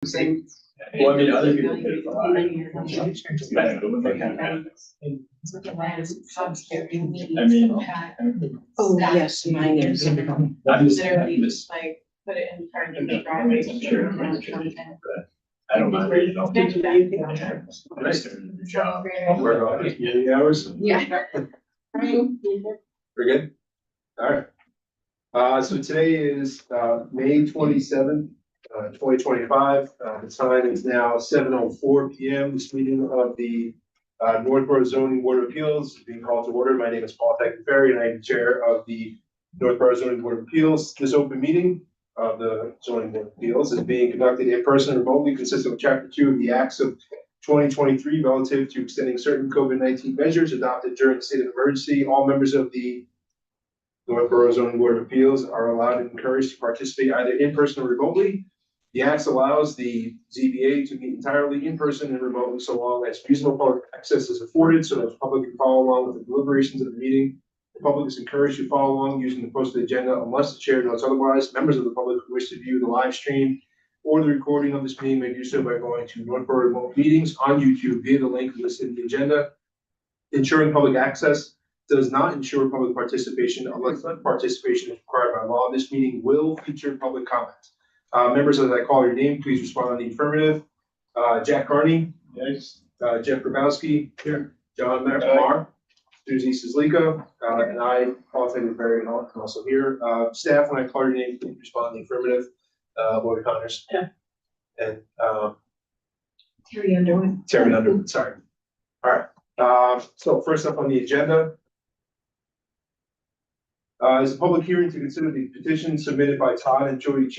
Same. Well, I mean, other people did it a lot. I mean, Oh, yes, mine is. I'm just Like, put it in front of the driveway. Sure. I don't mind reading all. Thank you. I started the job. We're on 80 hours. Yeah. We're good? All right. So today is, May 27th, 2025. The time is now 7:04 p.m. This meeting of the, Northborough Zoning Board of Appeals is being called to order. My name is Paul Teckenferry, and I am the chair of the Northborough Zoning Board of Appeals. This open meeting of the Zoning Board of Appeals is being conducted in person and remotely, consistent with Chapter 2 of the Acts of 2023 relative to extending certain COVID-19 measures adopted during the state of emergency. All members of the Northborough Zoning Board of Appeals are allowed and encouraged to participate either in person or remotely. The Acts allows the ZBA to meet entirely in person and remotely so long as reasonable public access is afforded so that the public can follow along with the deliberations of the meeting. The public is encouraged to follow along using the posted agenda unless the chair notes otherwise. Members of the public who wish to view the live stream or the recording of this meeting may do so by going to Northborough Remote Meetings on YouTube via the link listed in the agenda. Ensuring public access does not ensure public participation unless participation is required by law. This meeting will feature public comment. Members, as I call your name, please respond in the affirmative. Jack Carney. Yes. Jeff Grabowski. Here. John Marr. Susie Sizlika. And I, Paul Teckenferry, and also here. Staff, when I call your name, please respond in the affirmative. Lori Connors. Yeah. And Terry Underwood. Terry Underwood, sorry. All right. So first up on the agenda is a public hearing to consider the petition submitted by Todd and Jody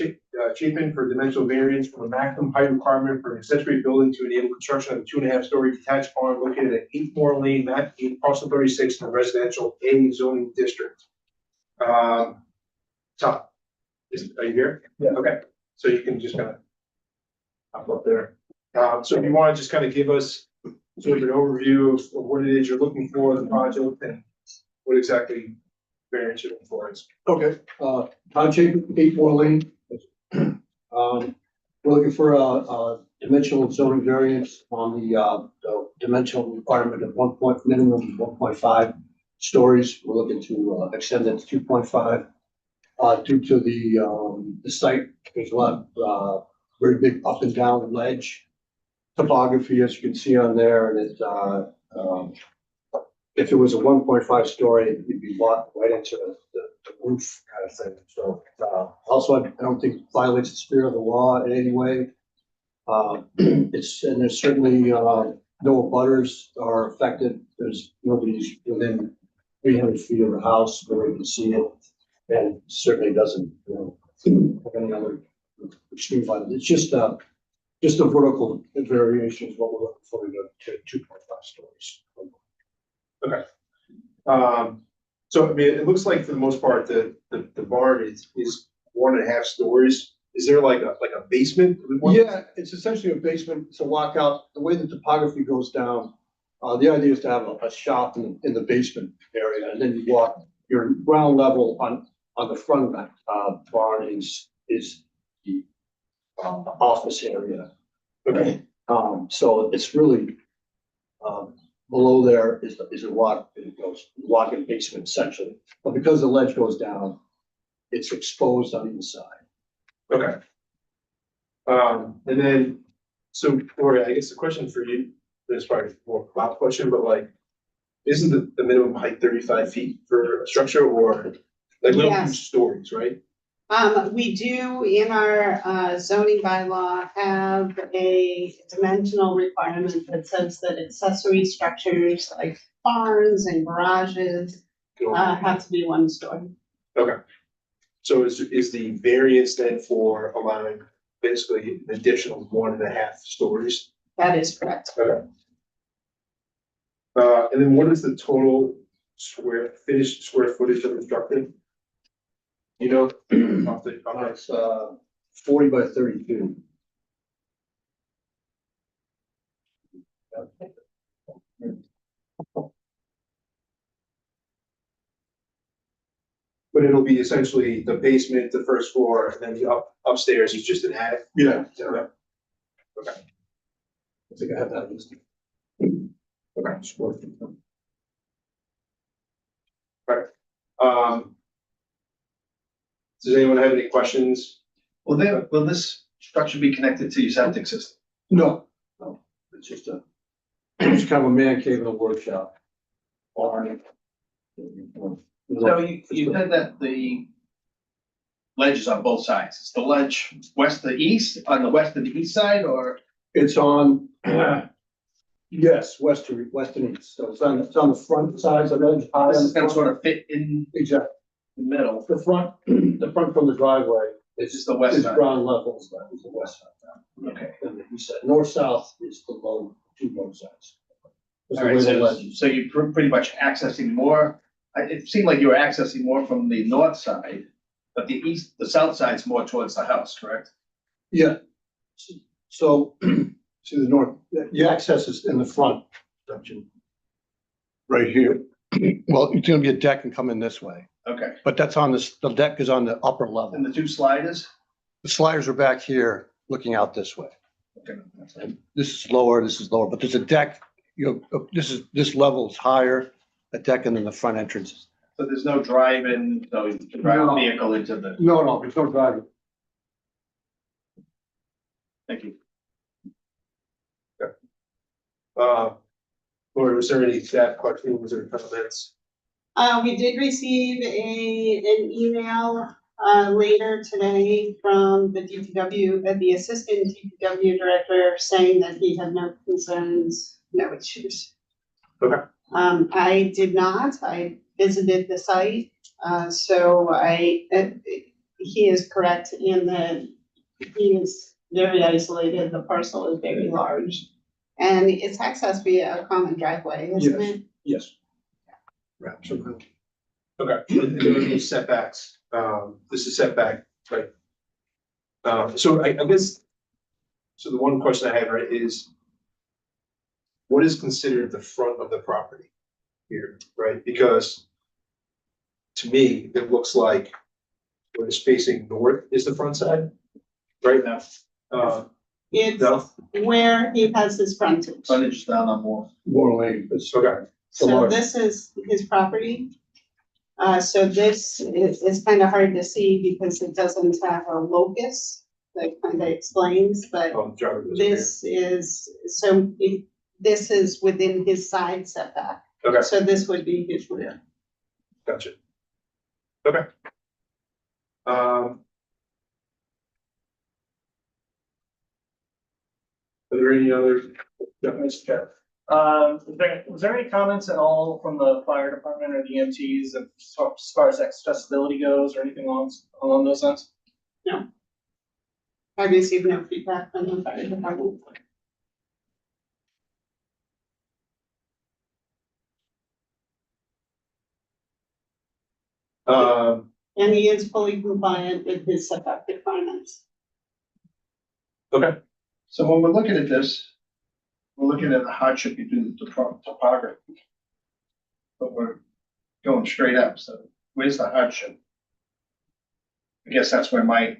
Chapin for dimensional variance from a maximum height requirement for an accessory building to enable construction of a 2.5-story detached barn located at 8 Moore Lane, map 8, parcel 36 in the residential A zoning district. Todd, are you here? Yeah. Okay. So you can just kind of hop up there. So if you want to just kind of give us sort of an overview of what it is you're looking for in the project and what exactly variance you're looking for is. Okay, Todd Chapin, 8 Moore Lane. We're looking for a dimensional zoning variance on the dimensional requirement of minimum 1.5 stories. We're looking to extend it to 2.5 due to the site. There's a lot of very big up and down ledge topography, as you can see on there, and it if it was a 1.5 story, it'd be locked right into the roof kind of thing. So also, I don't think it violates the spirit of the law in any way. And there's certainly no abutters are affected. There's nobody's within 300 feet of the house where you can see it, and certainly doesn't have any other extreme violence. It's just a vertical variation is what we're looking for to 2.5 stories. Okay. So I mean, it looks like for the most part, the barn is 1.5 stories. Is there like a basement? Yeah, it's essentially a basement. It's a lockout. The way the topography goes down, the idea is to have a shop in the basement area, and then you walk your ground level on the front of that barn is the office area. Okay. So it's really below there is a walk-in basement essentially, but because the ledge goes down, it's exposed on either side. Okay. And then, so Lori, I guess the question for you, this is probably more a Bob question, but like, isn't the minimum height 35 feet for a structure, or like we don't do stories, right? We do in our zoning bylaw have a dimensional requirement that says that accessory structures like barns and garages have to be 1 story. Okay. So is the variance then for allowing basically an additional 1.5 stories? That is correct. Okay. And then what is the total finished square footage of the structure? You know, It's 40 by 32. but it'll be essentially the basement, the first floor, and then the upstairs is just an attic. Yeah. Okay. Okay. I think I have that listed. Okay. Sure. Um. Does anyone have any questions? Will this structure be connected to your septic system? No, it's just it's kind of a man cave and a workshop. So you said that the ledge is on both sides. Is the ledge west to east, on the west and the east side, or? It's on, yes, west and east, so it's on the front sides of it. This is gonna sort of fit in Exactly, the middle. the front from the driveway It's just the west is side. ground level, is the west side. Okay. And the east side, north-south is the two low sides. That's All the right, way the so, ledge is. so you're pretty much accessing more, it seemed like you were accessing more from the north side, but the south side's more towards the house, correct? Yeah. So, see the north, the access is in the front section. Right here. Well, it's gonna be a deck and come in this way, Okay, but that's on the deck is on the upper level. and the two sliders? The sliders are back here, looking out this way. Okay, that's it. And this is lower, but there's a deck, this level is higher, a deck and then the front entrance. So there's no drive-in, so you can drive a No. vehicle into the, No, there's no driving. thank you. Laura, was there any staff questions or comments? We did receive an email, later today from the DPW, the assistant DPW director saying that he had no concerns, no issues. Okay. I did not, I visited the site, so he is correct in that he is very isolated, the parcel is very large. And it's accessed via a common driveway, isn't Yes. it? Yes. Right, so, Okay, and there would be setbacks, this is setback, right? So I guess, so the one question I have, right, is what is considered the front of the property here, right? Because to me, it looks like what is facing north is the front side, right now. It's No, where he has his frontage. Frontage is down on more. Warren Lane, it's okay, So large. this is his property. So this is kind of hard to see because it doesn't have a locus that kind of explains, but driver goes over here. this is within his side setback. Okay, So this would be his rear. gotcha. Okay. Are there any other? Yeah, Mr. Chair. Was there any comments at all from the fire department or the EMTs as far as accessibility goes or anything along those lines? I received no feedback from the fire department. And he is fully compliant with his setback requirements. Okay, So when we're looking at this, we're looking at the hardship due to the topography. But we're going straight up, so where's the hardship? I guess that's where my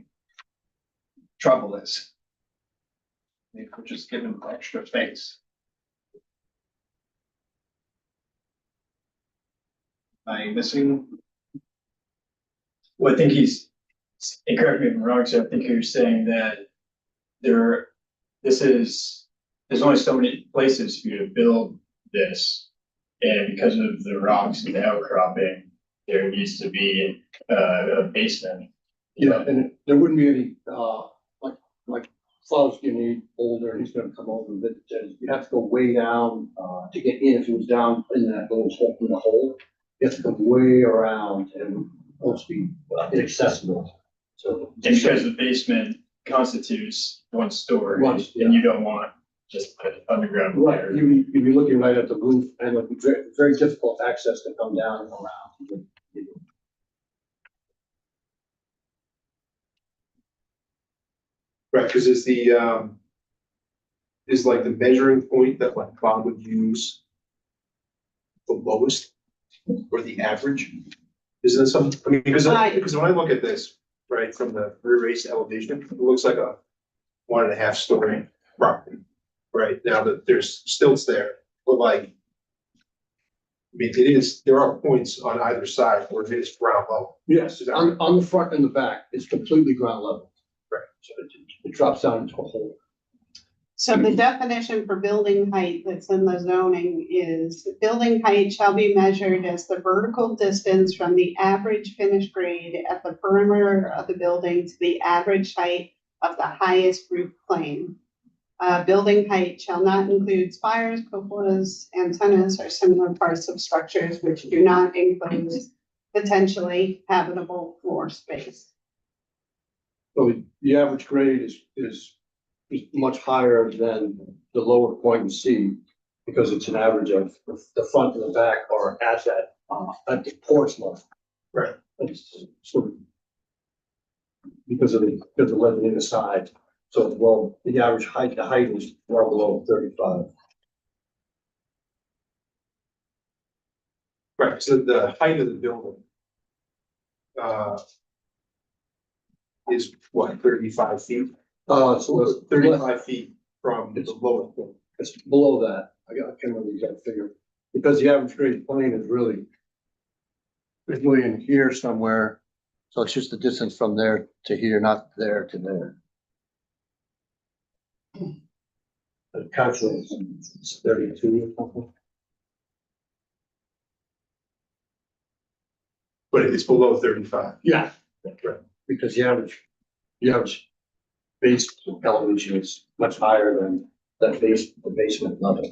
trouble is. If we're just giving extra space. Am I missing? Well, I think and correct me if I'm wrong, so I think you're saying that there's only so many places for you to build this. And because of the rocks and the outcropping, there needs to be a basement. Yeah, and there wouldn't be any, like Flav's getting older, he's gonna come over, but you have to go way down, to get in, if he was down in that little step in the hole. You have to go way around and almost be inaccessible, so. And because the basement constitutes one story, Right, yeah. and you don't want just an underground. Right, layer. you'd be looking right at the roof, and it'd be very, very difficult access to come down and around. right, because is like the measuring point that like Bob would use the lowest or the average? Is there some, I mean, because when I look at this, right, from the rear raised elevation, it looks like a 1.5 story property. right? Now that there's stilts there, but like, I mean, there are points on either side where it is ground level. Yes, Is that right? on the front and the back, it's completely ground level. Right. So it drops down into a hole. So the definition for building height that's in the zoning is building height shall be measured as the vertical distance from the average finished grade at the perimeter of the building to the average height of the highest roof plane. Building height shall not include spires, cupolas, antennas, or similar parts of structures which do not enclose potentially habitable floor space. So the average grade is much higher than the lower point in C, because it's an average of the front and the back are at that, at the porch level. Right. It's sort of because of the level in the side. So, well, the average height, the height is well below 35. Right, so the height of the building is what, 35 feet? So So 35 feet from the lowest point. it's below that. I can't remember the exact figure. Because the average grade plane is really in here somewhere. So it's just the distance from there to here, not there to there. The calculate it's 32 or something. But it's below 35. Yeah. Right. Because the average base elevation is much higher than the basement level.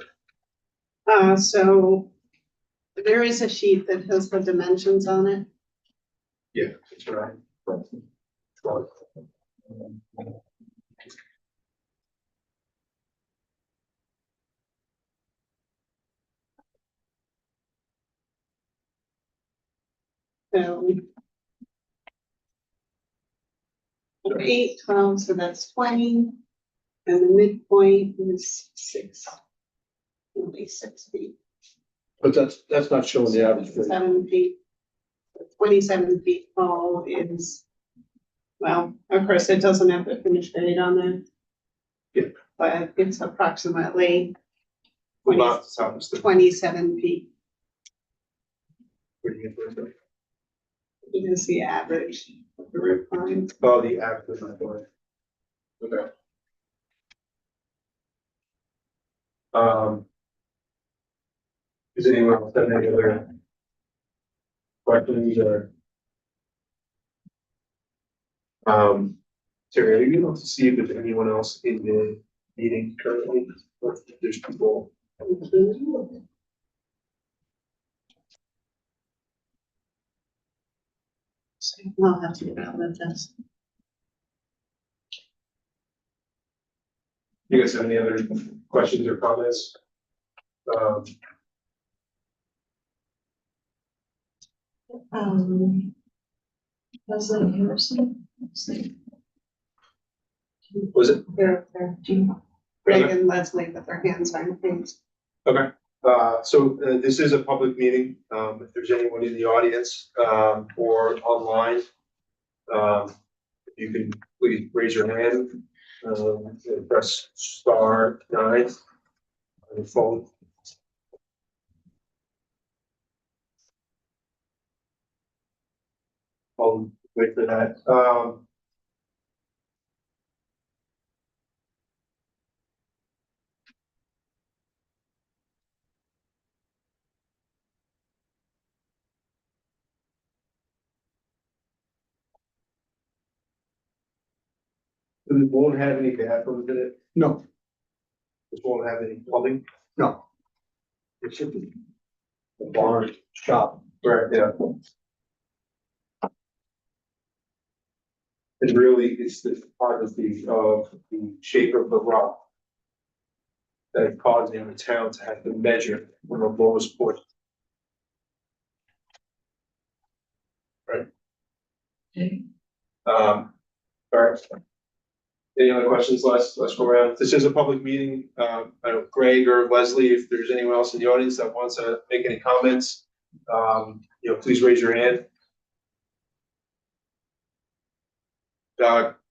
So there is a sheet that has the dimensions on it. Yeah, that's right. So 8, 12, so that's 20, and the midpoint is 6. Only 6 feet, But that's not showing the average grade. 7 feet. 27 feet tall is, well, of course, it doesn't have the finished grade on there. Yeah. But it's approximately About the top is the 27 feet. pretty good. You can see average of the roof line. Oh, the average of my board. Okay. Does anyone else have any other questions or? Terry, are you able to see if there's anyone else in the meeting currently? Or if there's people? I'll have to get out of this. You guys have any other questions or comments? Leslie Harrison. Let's see. Was it? They're Greg and Leslie with their hands on things. Okay, so this is a public meeting. If there's anyone in the audience, or online, if you can please raise your hand, and press star 9 on your phone. I'll wait for that. It won't have any bathrooms in it. No, It won't have any plumbing. no. It should be a barn shop. Right, yeah. And really, it's the part of the shape of the rock that causing the town to have to measure from the lowest point. Right? All right. Any other questions? Let's go around. This is a public meeting. I don't know, Greg or Leslie, if there's anyone else in the audience that wants to make any comments, please raise your hand.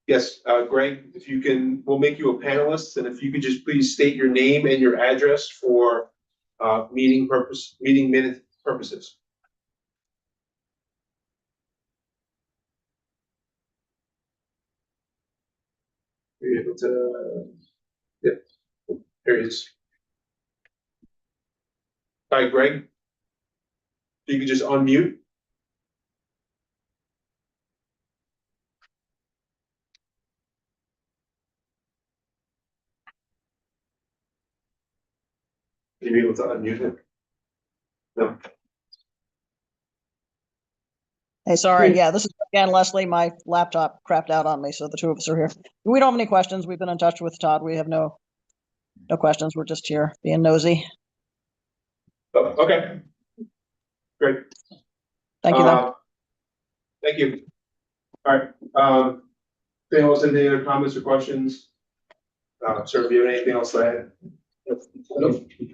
Yes, Greg, if you can, we'll make you a panelist, and if you could just please state your name and your address for meeting minute purposes. You're able to, yeah, there he is. All right, Greg, if you could just unmute. You're able to unmute it. No. Hey, sorry. Yeah, this is again Leslie. My laptop crapped out on me, so the two of us are here. We don't have any questions. We've been in touch with Todd. We have no questions. We're just here being nosy. Oh, okay. Great. Thank you, though. Thank you. All right. Anyone else have any other comments or questions? Sir, do you have anything else to add?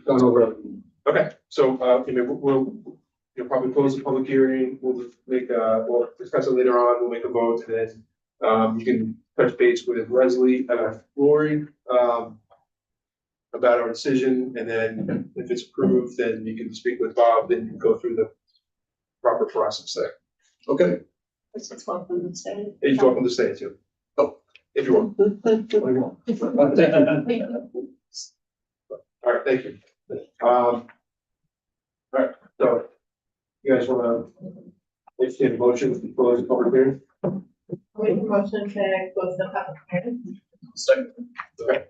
Gone over everything. Okay, so, you'll probably close the public hearing, we'll we'll discuss it later on, we'll make a vote, and then, you can touch base with Leslie, Lori, about our decision, and then if it's approved, then you can speak with Bob, then you can go through the proper process there. Okay, This is welcome to stay. and you're welcome to stay too. Oh, if you want. All right, thank you. All right, so you guys wanna make a motion to close the public hearing? Make a motion to close the public hearing. Second, Okay.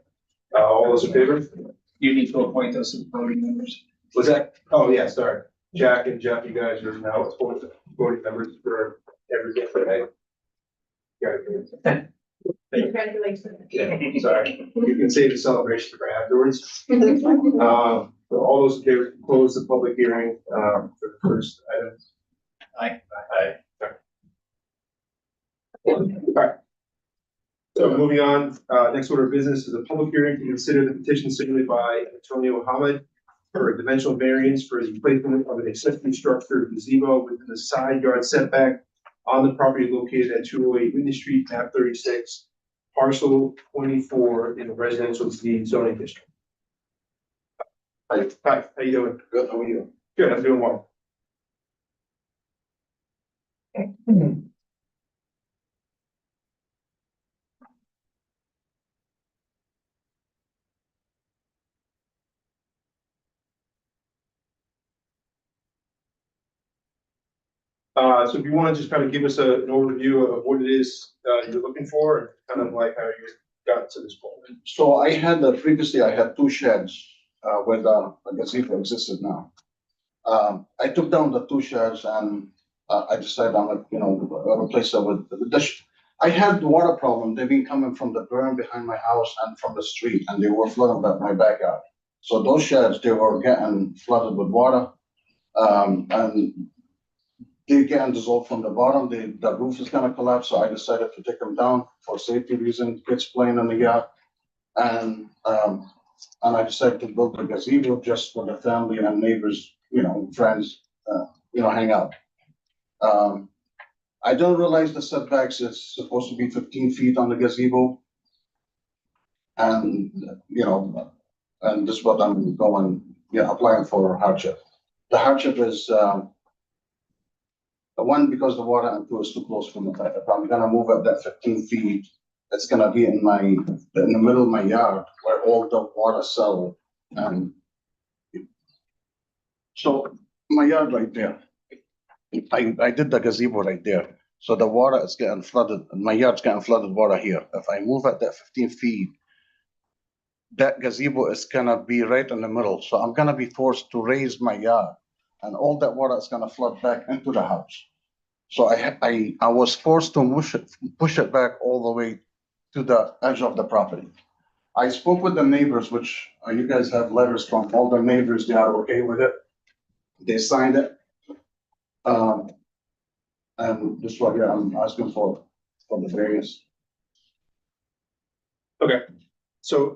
All those in favor? you need to appoint us as voting members. Was that? Oh, yeah, sorry. Jack and Jeff, you guys are now voting members for everything today. Got it. Congratulations. Yeah, sorry. You can save the celebration for afterwards. So all those in favor, to close the public hearing, for the first item. Aye. Aye. All right. So moving on, next order of business is a public hearing to consider the petition submitted by Antonio Hamid for a dimensional variance for the placement of an accessory structure gazebo within the side yard setback on the property located at 208 Whitney Street, map 36, parcel 24 in the residential Z zoning district. Hi, how you doing? Good, how are you? Good, I'm doing well. So if you want to just kind of give us an overview of what it is you're looking for and kind of like how you got to this point. So I had, previously I had two sheds, where the gazebo existed now. I took down the two sheds and, I decided I'm gonna, replace it with the dish. I had the water problem. They've been coming from the berm behind my house and from the street, and they were flooding my backyard. So those sheds, they were getting flooded with water. And they getting dissolved from the bottom. The roof is gonna collapse, so I decided to take them down for safety reasons, kids playing in the yard. And I decided to build a gazebo just for the family and neighbors, friends, hang out. I don't realize the setbacks is supposed to be 15 feet on the gazebo. And, and this is what I'm applying for hardship. The hardship is, one, because the water and two is too close from the back. If I'm gonna move up that 15 feet, it's gonna be in the middle of my yard where all the water settle. And so my yard right there, I did the gazebo right there. So the water is getting flooded, my yard's getting flooded water here. If I move at that 15 feet, that gazebo is gonna be right in the middle. So I'm gonna be forced to raise my yard and all that water is gonna flood back into the house. So I was forced to push it back all the way to the edge of the property. I spoke with the neighbors, which you guys have letters from all the neighbors. They are okay with it. They signed it. And this is what I'm asking for the variance. Okay, so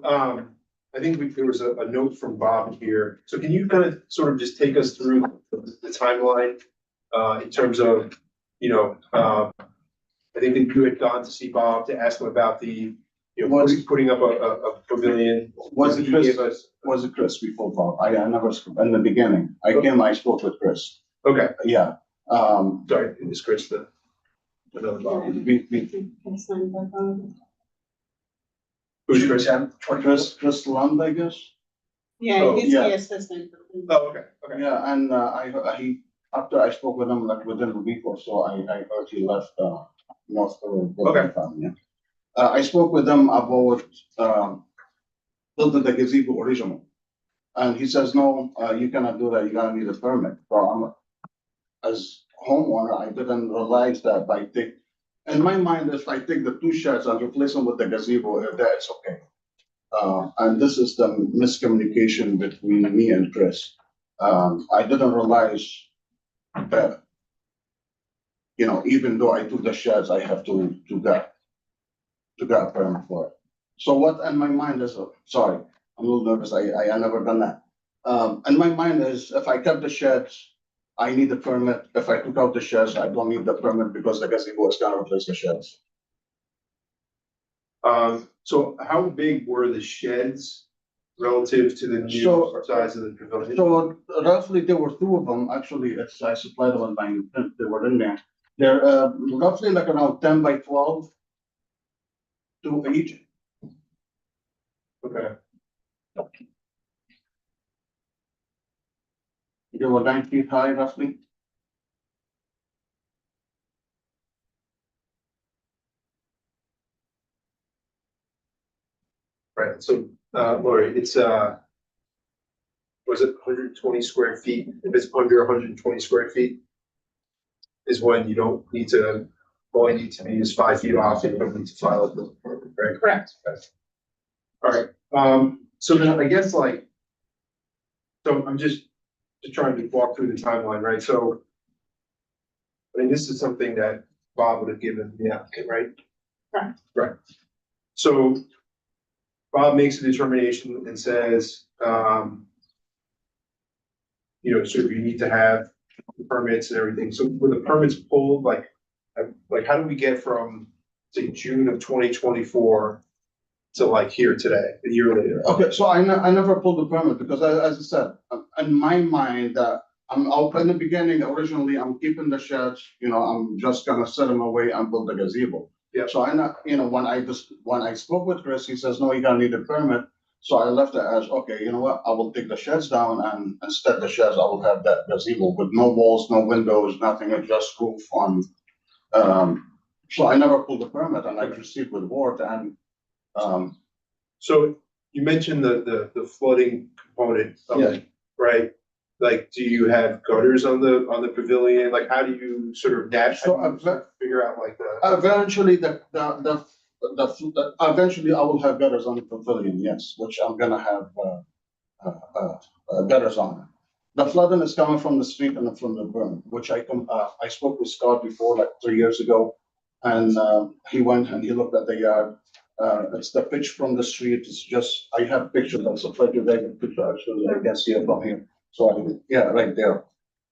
I think there was a note from Bob here. So can you kind of sort of just take us through the timeline in terms of, I I think that you had gone to see Bob to ask him about the, Was- putting up a pavilion. Was it He Chris? gave us- Was it Chris before Bob? I never, in the beginning, I spoke with Chris. Okay, Yeah, sorry, it's Chris, another Bob. Who's Chris? Chris Lund, I guess. Yeah, Oh, he's yeah. the assistant. Oh, okay. Yeah, and after I spoke with him, like within a week or so, I heard he left North Carolina. Yeah. I spoke with him about building the gazebo original. And he says, no, you cannot do that, you gotta need a permit. So as homeowner, I didn't realize that in my mind, if I take the two sheds and replace them with the gazebo, that's okay. And this is the miscommunication between me and Chris. I didn't realize that, even though I took the sheds, I have to get a permit for it. So what in my mind is, sorry, I'm a little nervous, I never done that. In my mind is, if I kept the sheds, I need a permit. If I took out the sheds, I don't need the permit because the gazebo is gonna replace the sheds. So how big were the sheds relative to the new So- size of the pavilion? So roughly there were two of them, actually, I supplied them with my intent, they were in there. They're roughly like around 10 by 12. Two each. Okay, They were 9 feet high roughly. right, so, Lori, it's, was it 120 square feet? If it's under 120 square feet is when you don't need to, all you need to be is 5 feet off and you don't need to file a building permit, right? Correct. All right, so then I guess so I'm just trying to walk through the timeline, right? So I mean, this is something that Bob would have given the applicant, right? Correct. Right. So Bob makes a determination and says, sort of you need to have the permits and everything. So were the permits pulled, like how do we get from, say, June of 2024 to like here today, a year later? Okay, so I never pulled the permit because as I said, in my mind, I'm in the beginning, originally, I'm keeping the sheds, I'm just gonna set them away and build the gazebo. Yeah. So when I spoke with Chris, he says, no, you don't need a permit. So I left it as, okay, you know what, I will take the sheds down and instead of the sheds, I will have that gazebo with no walls, no windows, nothing, just roof on. So I never pulled the permit and I proceed with work and, So you mentioned the flooding component of it, right? Like, do you have gutters on the pavilion? Like, how do you sort of figure out like the? eventually eventually I will have gutters on the pavilion, yes, which I'm gonna have, gutters on. The flooding is coming from the street and from the berm, which I spoke with Scott before, like 3 years ago. And, he went and he looked at the yard. It's the pitch from the street. It's just, I have pictures. I'll supply you guys a picture. Actually, I can see it from here. So right there.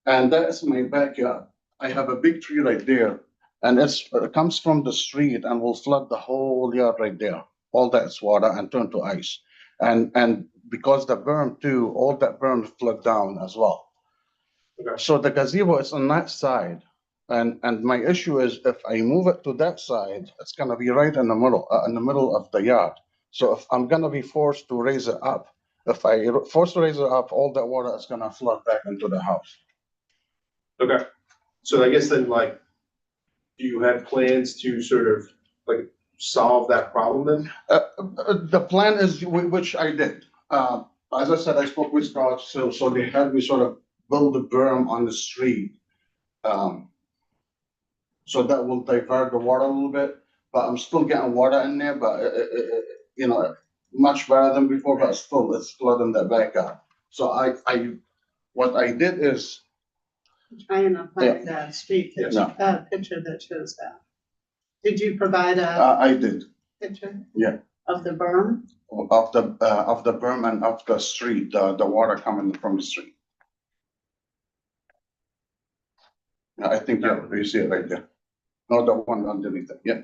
And that is my backyard. I have a big tree right there. And it comes from the street and will flood the whole yard right there. All that's water and turn to ice. And because the berm too, all that berm flood down as well. Okay. So the gazebo is on that side. And my issue is if I move it to that side, it's gonna be right in the middle of the yard. So if I'm gonna be forced to raise it up, if I force to raise it up, all that water is gonna flood back into the house. Okay, so I guess then like, do you have plans to sort of like solve that problem then? The plan is, which I did. As I said, I spoke with Scott, so they had me sort of build a berm on the street. So that will divert the water a little bit, but I'm still getting water in there, but much better than before, but still it's flooding that back up. So what I did is, Trying to find that street picture, picture that shows that. Did you provide a I did, picture? Yeah. Of the berm? of the berm and of the street, the water coming from the street. I think, you see it right there. not the one underneath it, yeah.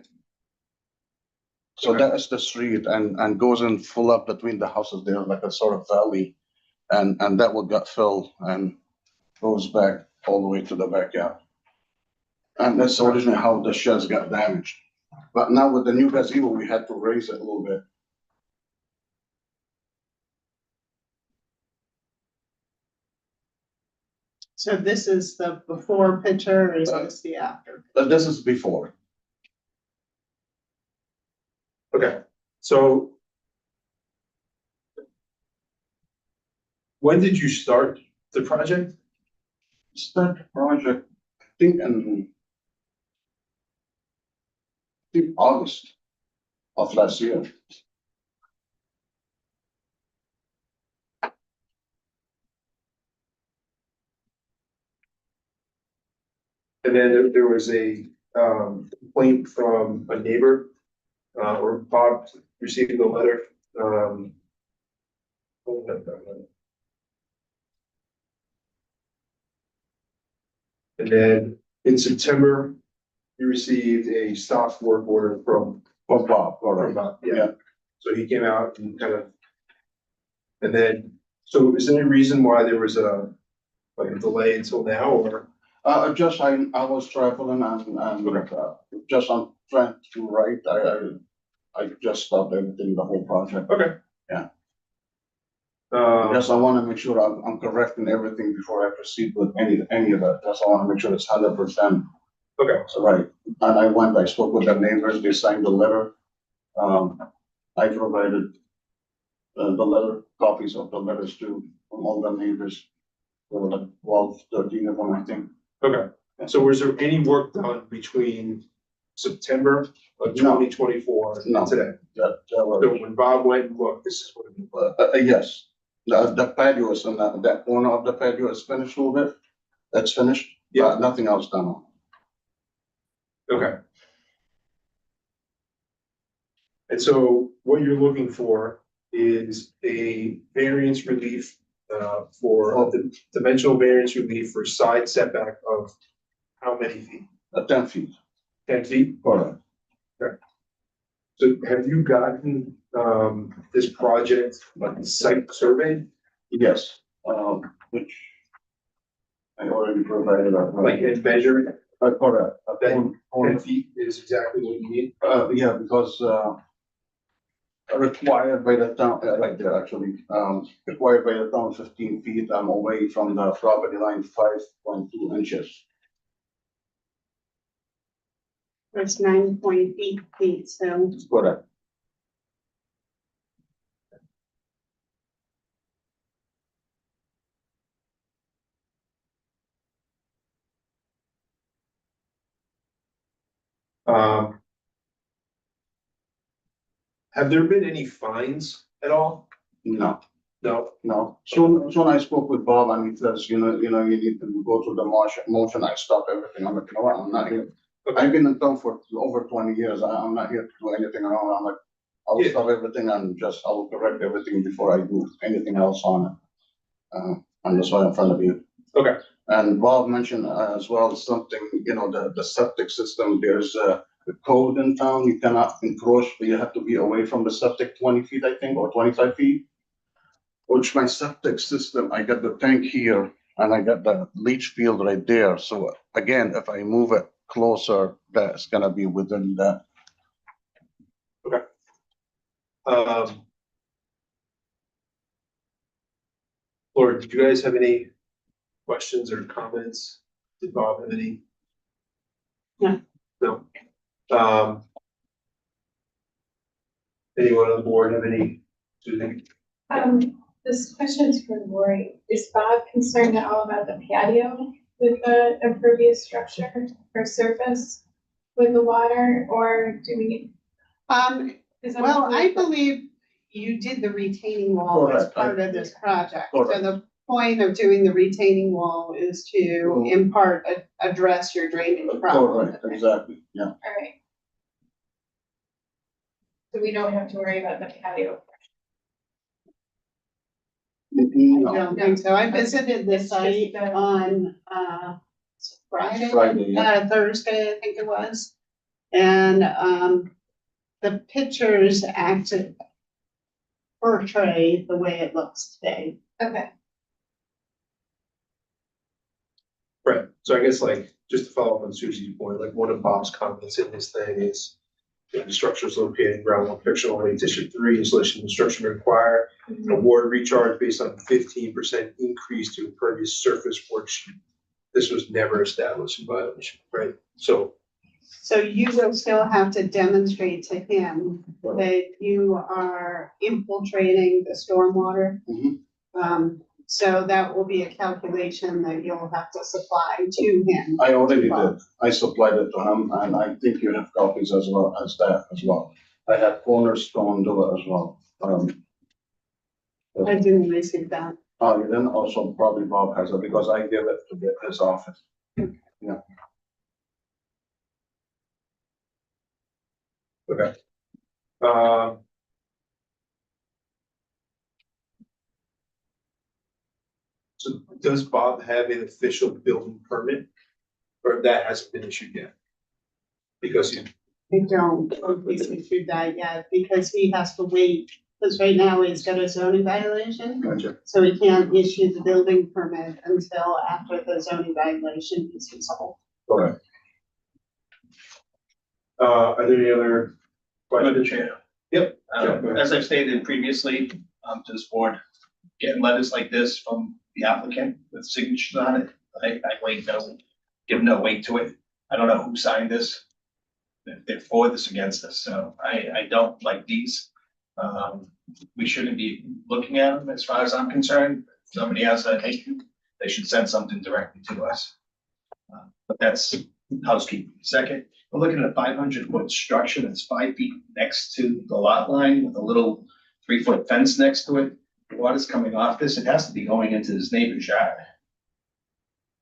So Okay. that is the street and goes in full up between the houses there, like a sort of valley. And that will get filled and goes back all the way to the backyard. And that's originally how the sheds got damaged. But now with the new gazebo, we had to raise it a little bit. So this is the before picture, or is this the after? But this is before. Okay, so. When did you start the project? Start project, I think August of last year. And then there was a complaint from a neighbor, or Bob received a letter. And then in September, you received a stop work order from Bob, all from right. Bob, Yeah. yeah. So he came out and kind of, and then, so is there any reason why there was like a delay until now, or? Just I was traveling and just on trying to write, I just stopped everything, the whole project. Okay. Yeah. Yes, Yes, I wanna make sure I'm correcting everything before I proceed with any of that. Just I wanna make sure it's 100%. okay, So, right, and I spoke with the neighbors, they signed the letter. I provided the letter, copies of the letters to from all the neighbors. There were like 12, 13 of them, I think. okay. So was there any work done between September of No. 2024 No. and today? That So was, when Bob went and looked, this is what it was. yes. The patio is, and that corner of the patio is finished a little bit. That's finished. Yeah. Nothing else done on. Okay. And so what you're looking for is a variance relief for the dimensional variance relief for side setback of how many feet? 10 feet. 10 feet? Correct. So have you gotten this project like site surveyed? Yes, which I already provided. Like and measured? Correct. That 10 feet is exactly what you need? Yeah, because, required by the town, right there actually, required by the town 15 feet, I'm away from the property line 5.2 inches. It's 9.8 feet, so Correct. Um, have there been any fines at all? No, No. no. Soon I spoke with Bob and he says, you need to go through the motion. I stopped everything. I'm like, you know what, I'm not here. Okay. I've been in town for over 20 years. I'm not here to do anything wrong. I'm like, I will Yeah. stop everything and I will correct everything before I do anything else on it. And that's why I'm in front of you. Okay. And Bob mentioned as well something, the septic system, there's a code in town, you cannot encroach, but you have to be away from the septic 20 feet, I think, or 25 feet. Which my septic system, I got the tank here and I got the leach field right there. So again, if I move it closer, that's gonna be within that. Laura, did you guys have any questions or comments? Did Bob have any? No. No. Anyone on the board have any? This question is for Lori. Is Bob concerned at all about the patio with the impervious structure or surface with the water, or do we? is that- well, I believe you did the retaining wall as Correct. part of this project. So Correct. the point of doing the retaining wall is to in part address your drainage problem. Correct, exactly, yeah. All right. So we don't have to worry about the patio. I No, don't think so. I visited the It's just, site on, Friday, yeah. Thursday, I think it was. And, the pictures actually portray the way it looks today. Okay, Right, so I guess like, just to follow up on Susie's point, like one of Bob's comments in this thing is the structure is located in ground one section only, District 3, installation of construction require an award recharge based on 15% increase to impervious surface worksheet. This was never established in violation, right? So, You will still have to demonstrate to him that you are infiltrating the stormwater. Mhm. So that will be a calculation that you'll have to supply to him. I already did. I supplied it to him, and I think you have copies as well as that as well. I had Cornerstone do it as well. I didn't receive that. You then also probably Bob has it because I gave it to his office. okay. Um, So does Bob have an official building permit? Or that hasn't been issued yet? Because he, I don't think we issued that yet because he has to wait, because right now he's got a zoning violation. Gotcha. So he can't issue the building permit until after the zoning violation is resolved. Correct. are there any other Madam questions? Chair. Yep. Yeah, go ahead. As I've stated previously, to this board, getting letters like this from the applicant with signatures on it, I give no weight to it. I don't know who signed this. They're for this, against this, so I don't like these. We shouldn't be looking at them as far as I'm concerned. If somebody has an issue, they should send something directly to us. But that's housekeeping. Second, we're looking at a 500-foot structure that's 5 feet next to the lot line with a little 3-foot fence next to it. The water's coming off this. It has to be going into his neighbor's yard.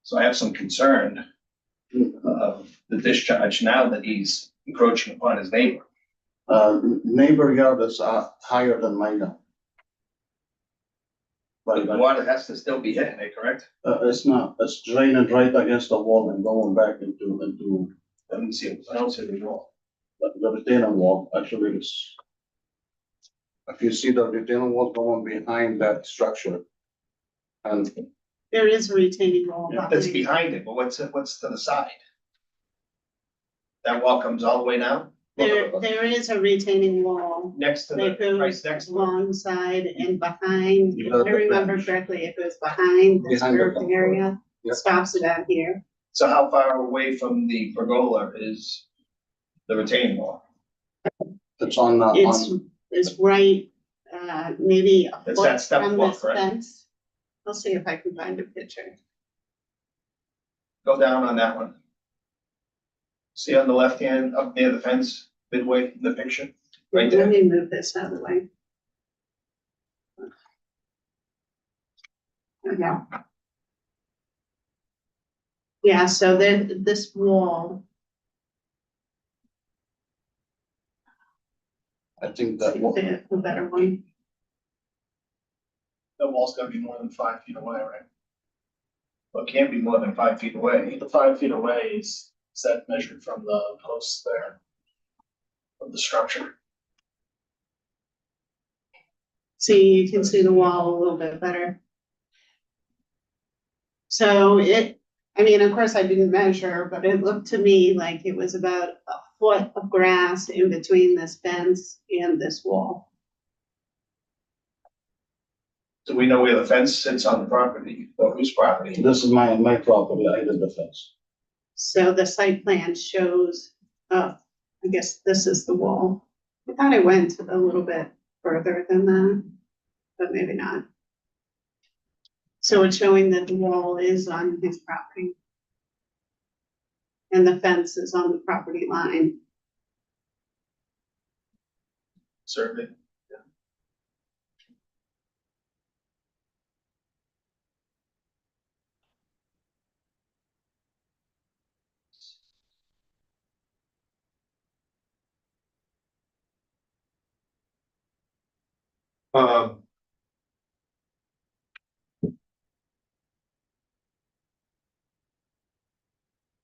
So I have some concern of the discharge now that he's encroaching upon his neighbor. Neighbor yard is higher than mine now. But the water has to still be hitting it, correct? It's not, it's draining right against the wall and going back into I don't see the wall. the retaining wall. Actually, it's, if you see the retaining wall going behind that structure. And There is a retaining wall. That's behind. behind it, but what's to the side? That wall comes all the way down? There is a retaining wall Next to that the, right goes next to it? alongside and behind, if Yeah, I the remember bench. correctly, it goes behind this Behind the curved bench, area, yeah. stops it out here. So how far away from the pergola is the retaining wall? it's on, It's right, maybe a It's foot that step from walk, this right? fence. I'll see if I can find a picture. Go down on that one. See on the left hand, up near the fence, midway in the picture, right Let there. me move this out of the way. There we go. Yeah, so this wall, I think let's that see wall, if the better one. The wall's gonna be more than 5 feet away, right? Well, it can't be more than 5 feet away. The 5 feet away is that measured from the posts there of the structure. See, you can see the wall a little bit better. So I mean, of course I didn't measure, but it looked to me like it was about a foot of grass in between this fence and this wall. Do we know where the fence sits on the property, or whose property? this is my property. I did the fence. So the site plan shows, I guess this is the wall. I thought I went a little bit further than that, but maybe not. So it's showing that the wall is on his property. And the fence is on the property line. Survey. Um,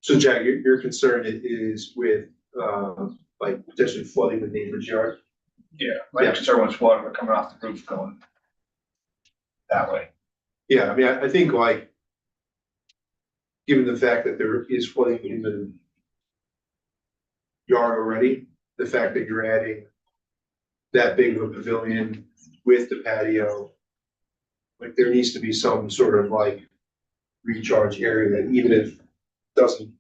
So Jack, your concern is with, like potentially flooding the neighbor's yard? Yeah, my concern was water coming off the roof going that way. Yeah, I mean, I think like, given the fact that there is flooding in the yard already, the fact that you're adding that big of a pavilion with the patio, like there needs to be some sort of like recharge area that even if it doesn't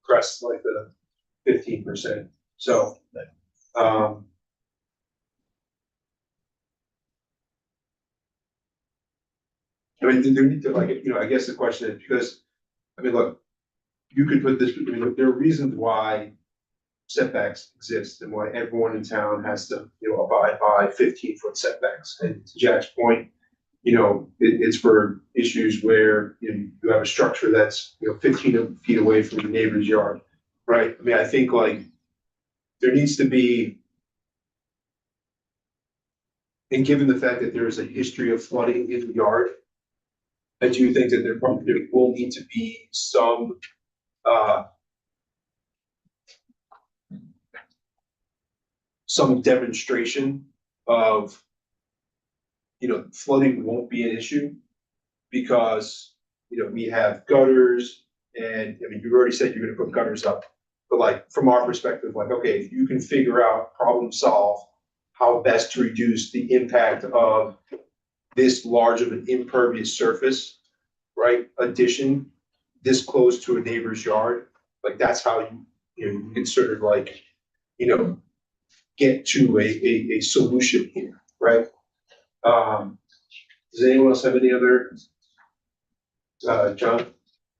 crest like the 15%. So, I mean, there need to like, I guess the question is because, I mean, look, you could put this, I mean, look, there are reasons why setbacks exist and why everyone in town has to, abide by 15-foot setbacks. And to Jack's point, it's for issues where you have a structure that's, 15 feet away from your neighbor's yard, right? I mean, I think like there needs to be, and given the fact that there is a history of flooding in the yard, I do think that there will need to be some demonstration of, flooding won't be an issue because, we have gutters and, I mean, you've already said you're gonna put gutters up. But like, from our perspective, like, okay, if you can figure out, problem solve, how best to reduce the impact of this large of an impervious surface, right, addition, this close to a neighbor's yard, like, that's how you can sort of like, get to a solution here, right? Does anyone else have any other, John?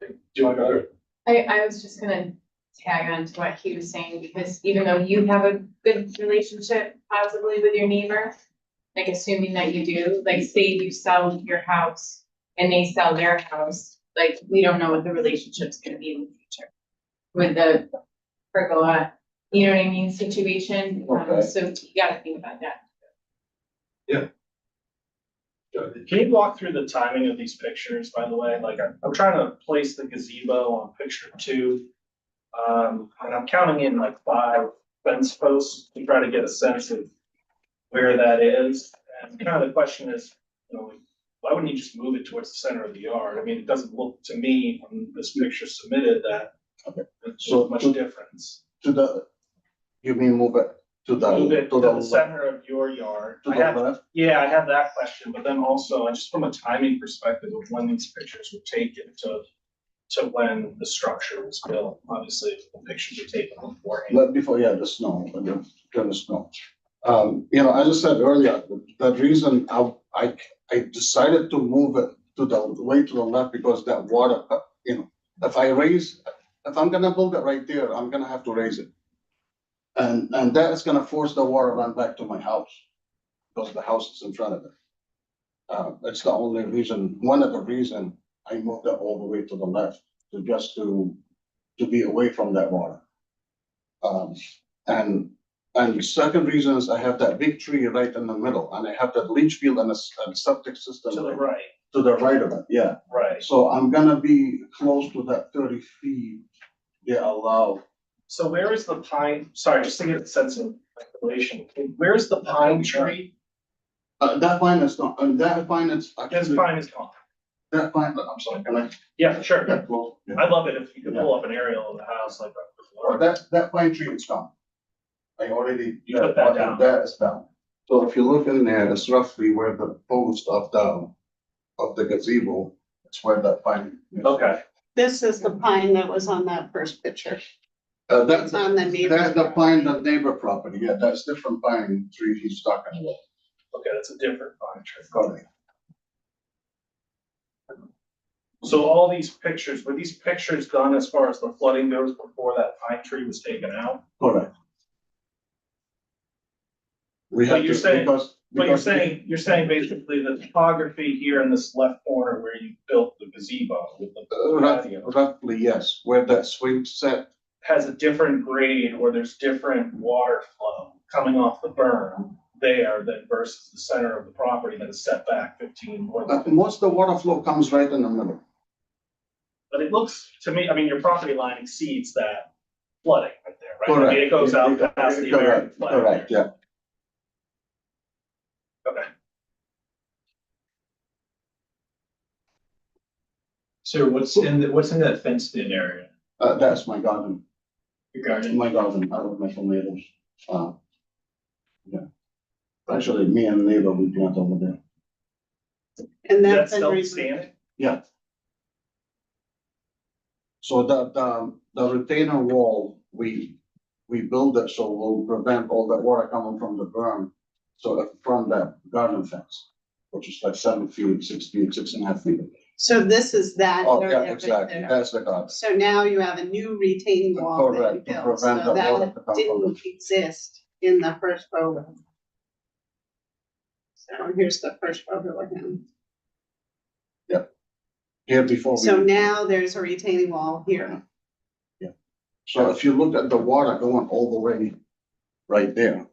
Do you want to go? I was just gonna tag on to what he was saying, because even though you have a good relationship possibly with your neighbor, like assuming that you do, like say you sell your house and they sell their house, like we don't know what the relationship's gonna be in the future with the pergola, you know what I mean, situation. Okay. So you gotta think about that. Can you walk through the timing of these pictures, by the way? Like, I'm trying to place the gazebo on picture 2. And I'm counting in like 5 fence posts to try to get a sense of where that is. And kind of the question is, why wouldn't you just move it towards the center of the yard? I mean, it doesn't look to me on this picture submitted that there's So much to- difference. You mean move it to the, Move it to the left, center of your yard. to I the have, left? yeah, I have that question, but then also, just from a timing perspective of when these pictures were taken to when the was built. Obviously, the pictures are taken beforehand. Before, yeah, the snow, the snow. As I said earlier, the reason I decided to move it to the way to the left because that water, if I'm gonna build it right there, I'm gonna have to raise it. And that is gonna force the water run back to my house because the house is in front of it. That's the only reason, one of the reason I moved it all the way to the left to be away from that water. And the second reason is I have that big tree right in the middle, and I have that leach field and a septic system To the right, to the right of it, yeah. right. So I'm gonna be close to that 30 feet they allow. So where is the pine, sorry, just to get a sense of relation, where's the pine tree? That pine is not, that pine is This actually, pine is gone. that pine, I'm sorry, can I? Yeah, sure. Yeah, well, yeah. I'd love it if you could pull up an aerial of the house like that before. That pine tree is gone. I already. You put that down. That is down. So if you look in there, it's roughly where the post of the gazebo, it's where that pine. is. Okay, This is the pine that was on that first picture. That's, It's on the neighbor's that's the property. pine, the neighbor property, yeah, that's different pine tree he's talking about. okay, that's a different pine tree. Correct. So all these pictures, were these pictures done as far as the flooding goes before that pine tree was taken out? Correct. We But have you're to, saying- because. But you're because- saying basically the topography here in this left corner where you built the gazebo with the patio Roughly, yes, where that swing set, has a different grade or there's different water flow coming off the berm there than versus the center of the property that is set back 15 more than. most of the water flow comes right in the middle. But it looks to me, I mean, your property line exceeds that flooding right there, right? I Correct. mean, it goes out past the American Correct, flag. correct, yeah. Okay. So what's in that fenced in area? That's my garden, Your garden? I don't my tomatoes. Yeah. Actually, me and neighbor, we plant over there. And Is that that's been still recently. standing? Yeah. So the retainer wall, we build it so we'll prevent all that water coming from the berm. So from that garden fence, which is like 7 feet, 6 feet, 6.5 feet. So this is that Oh, yeah, area right exactly, there. that's the garden. So now you have a new retaining wall that you Correct, to built, prevent so the water that to come from didn't exist in the first photo. So here's the photo we're looking Here before. at. So we- now there's a retaining wall here. So if you look at the water going all the way right there.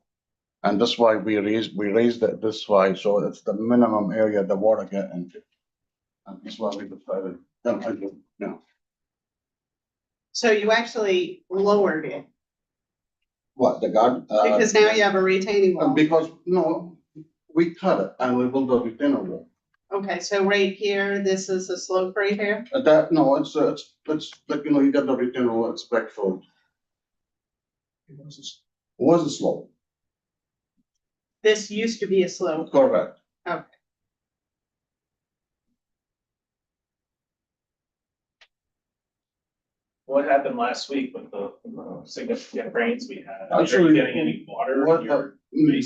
And that's why we raised it this way, so it's the minimum area the water get into. And that's why we decided, no, So you actually lowered it, what, the garden? because now you have a retaining wall. Because, no, we cut it and we built a retainer wall. Okay, so right here, this is a slope right here? That, no, it's like, you got the retainer wall, it's back full. It wasn't slow, This used to be a slope. correct. What happened last week with the significant rains we had? Are you Actually, getting any water What, in your?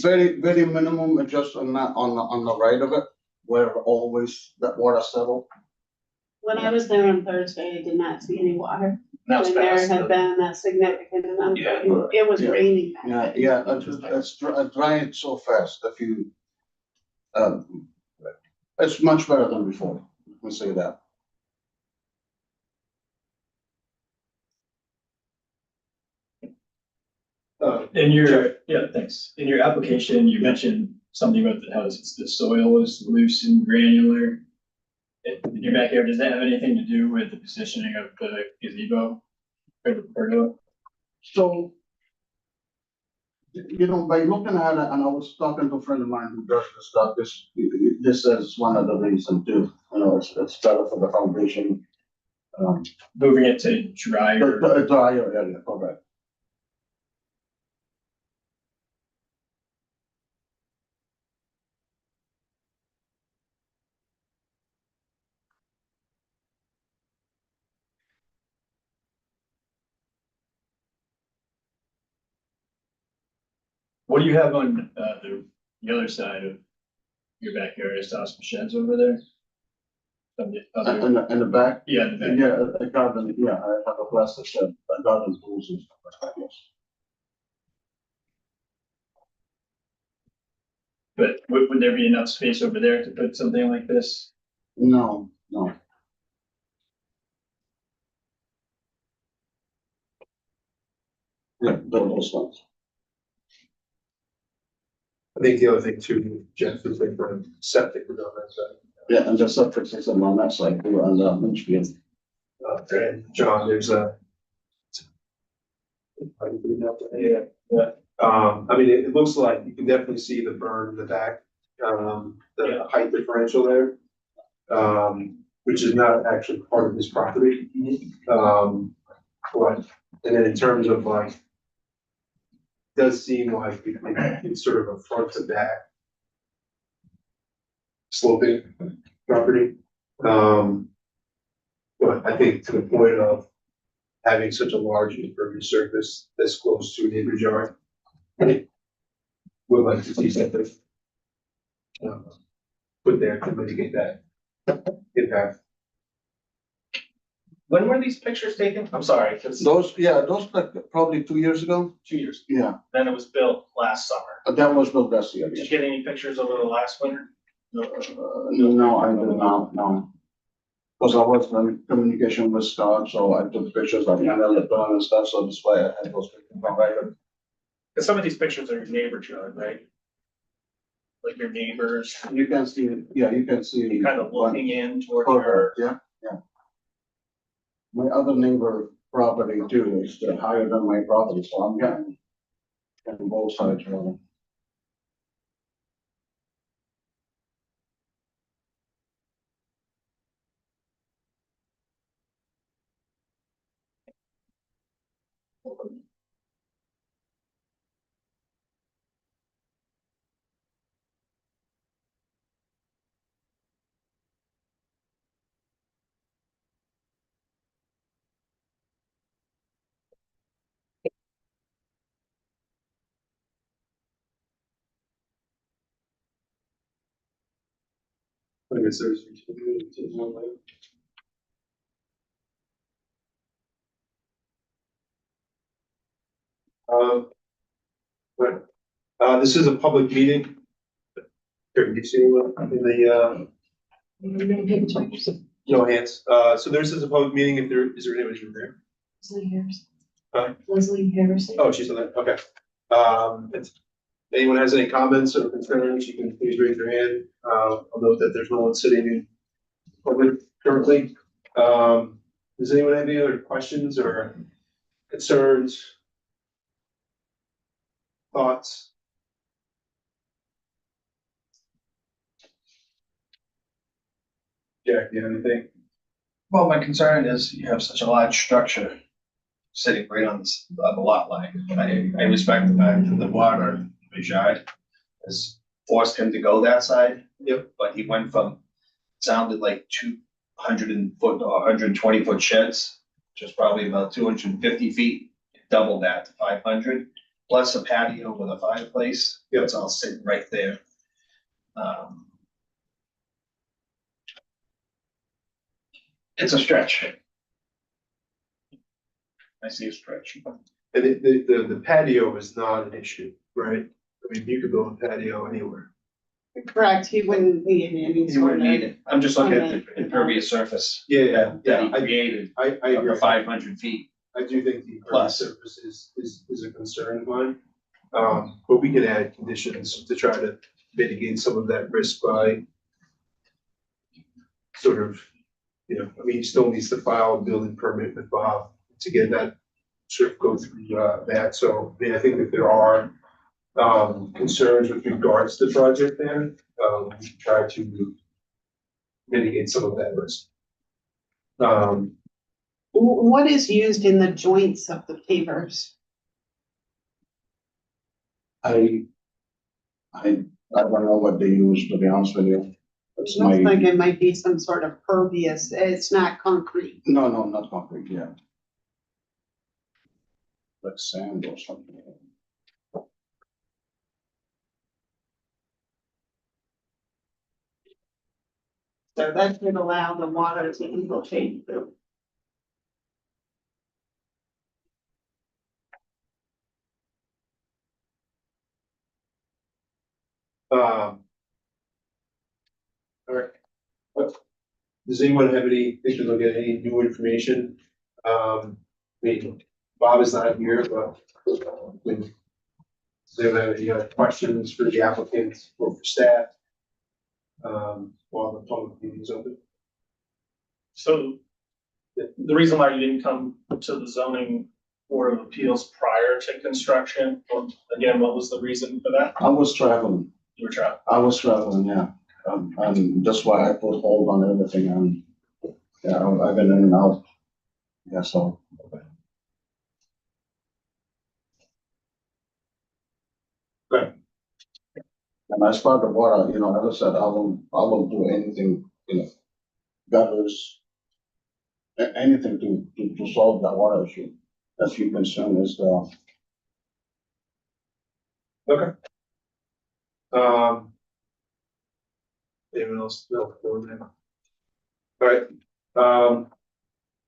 very minimum, just on that, on the right of it, where always that water settle. When I was there on Thursday, I did not see any water. Now it's And there past had the- been a significant amount. Yeah. It was Yeah. raining. that Yeah, day. yeah, it's drying so fast, if you, it's much better than before, let me say that. Thanks. In your application, you mentioned something about the soil was loose and granular. In your backyard, does that have anything to do with the positioning of the gazebo? Or the pergola? So, by looking at it, and I was talking to a friend of mine who does this stuff, this is one of the reasons too, it's better for the foundation. Moving it to drier. The drier area, correct. What do you have on the other side of your backyard? I saw some sheds over there. Some other- In the back, Yeah, in the back. yeah, a garden, yeah, I have a plastic shed, a garden tools and stuff like that, yes. But would there be enough space over there to put something like this? No. Yeah, those ones. I think the other thing too, Jeff, is like for septic was on that side. Yeah, and the septic system on that side, too, and Michigan. And John, there's a. Yeah. I mean, it looks like you can definitely see the burn in the back, the height differential there. Which is not actually part of this property. But, and then in terms of like. Does seem like it's sort of a front to back. Sloping property. But I think to the point of having such a large impervious surface this close to a neighbor's yard. I would like to see something. Put there to mitigate that impact. When were these pictures taken? I'm sorry, because Those like probably 2 years ago, 2 years, yeah, then it was built last summer. that was built last year, Did yes. you get any pictures over the last winter? No, I did not, no. Because I was in communication with Scott, so I took pictures of email it to him and stuff, so that's why I had those pictures from right. Because some of these pictures are your neighbor's yard, right? Like your neighbors, You can see, yeah, you can see. kind of looking in toward your. Correct, yeah, my other neighbor property too is higher than my property, so I'm getting on both sides of it. I guess there's. But, this is a public meeting. Can you see anyone in the, no hands, so this is a public meeting, if there, is there anybody in there? Leslie Harrison. Huh? Leslie Harrison. Oh, she's on there, okay. If anyone has any comments or concerns, you can please raise your hand. I'll note that there's no one sitting in public currently. Does anyone have any other questions or concerns? Thoughts? Jack, do you have anything? Well, my concern is you have such a large structure sitting right on the lot line. I respect the fact that the water reside has forced him to go that side. Yep. But he went from, sounded like 200 foot or 120 foot sheds, which is probably about 250 feet, double that to 500, plus a patio with a fireplace. Yep. It's all sitting right there. It's a stretch. I see a stretch. And the patio is not an issue, right? I mean, you could build a patio anywhere. Correct, he wouldn't need any You sort wouldn't need of, it. I'm just looking at the impervious surface Yeah, that he I created agree. of 500 feet. I do think the impervious Plus. surface is a concern of mine. But we can add conditions to try to mitigate some of that risk by sort of, you know, I mean, he still needs to file a building permit with Bob to get that, sort of go through that. So, I mean, I think that there are concerns with regards to the project there. We can try to mitigate some of that risk. what is used in the joints of the pavers? I don't know what they use, to be honest with you. It's It looks like my, it might be some sort of pervious, it's not concrete. no, not concrete, yeah. Like sand or something. So that should allow the water to infiltrate through. All right. Does anyone have anything to look at, any new information? I mean, Bob is not here, but does anyone have any other questions for the applicants or for staff? While the public meeting is open. So the reason why you didn't come to the zoning board of appeals prior to construction, well, again, what was the reason for that? I was traveling, You were traveling. yeah. And that's why I put hold on everything and, yeah, I've been in and out. Yeah, so. Good. And as far as the water, you know, as I said, I won't do anything, you know, gutters, anything to solve that water issue. That's your concern is, Anyone else? No. All right.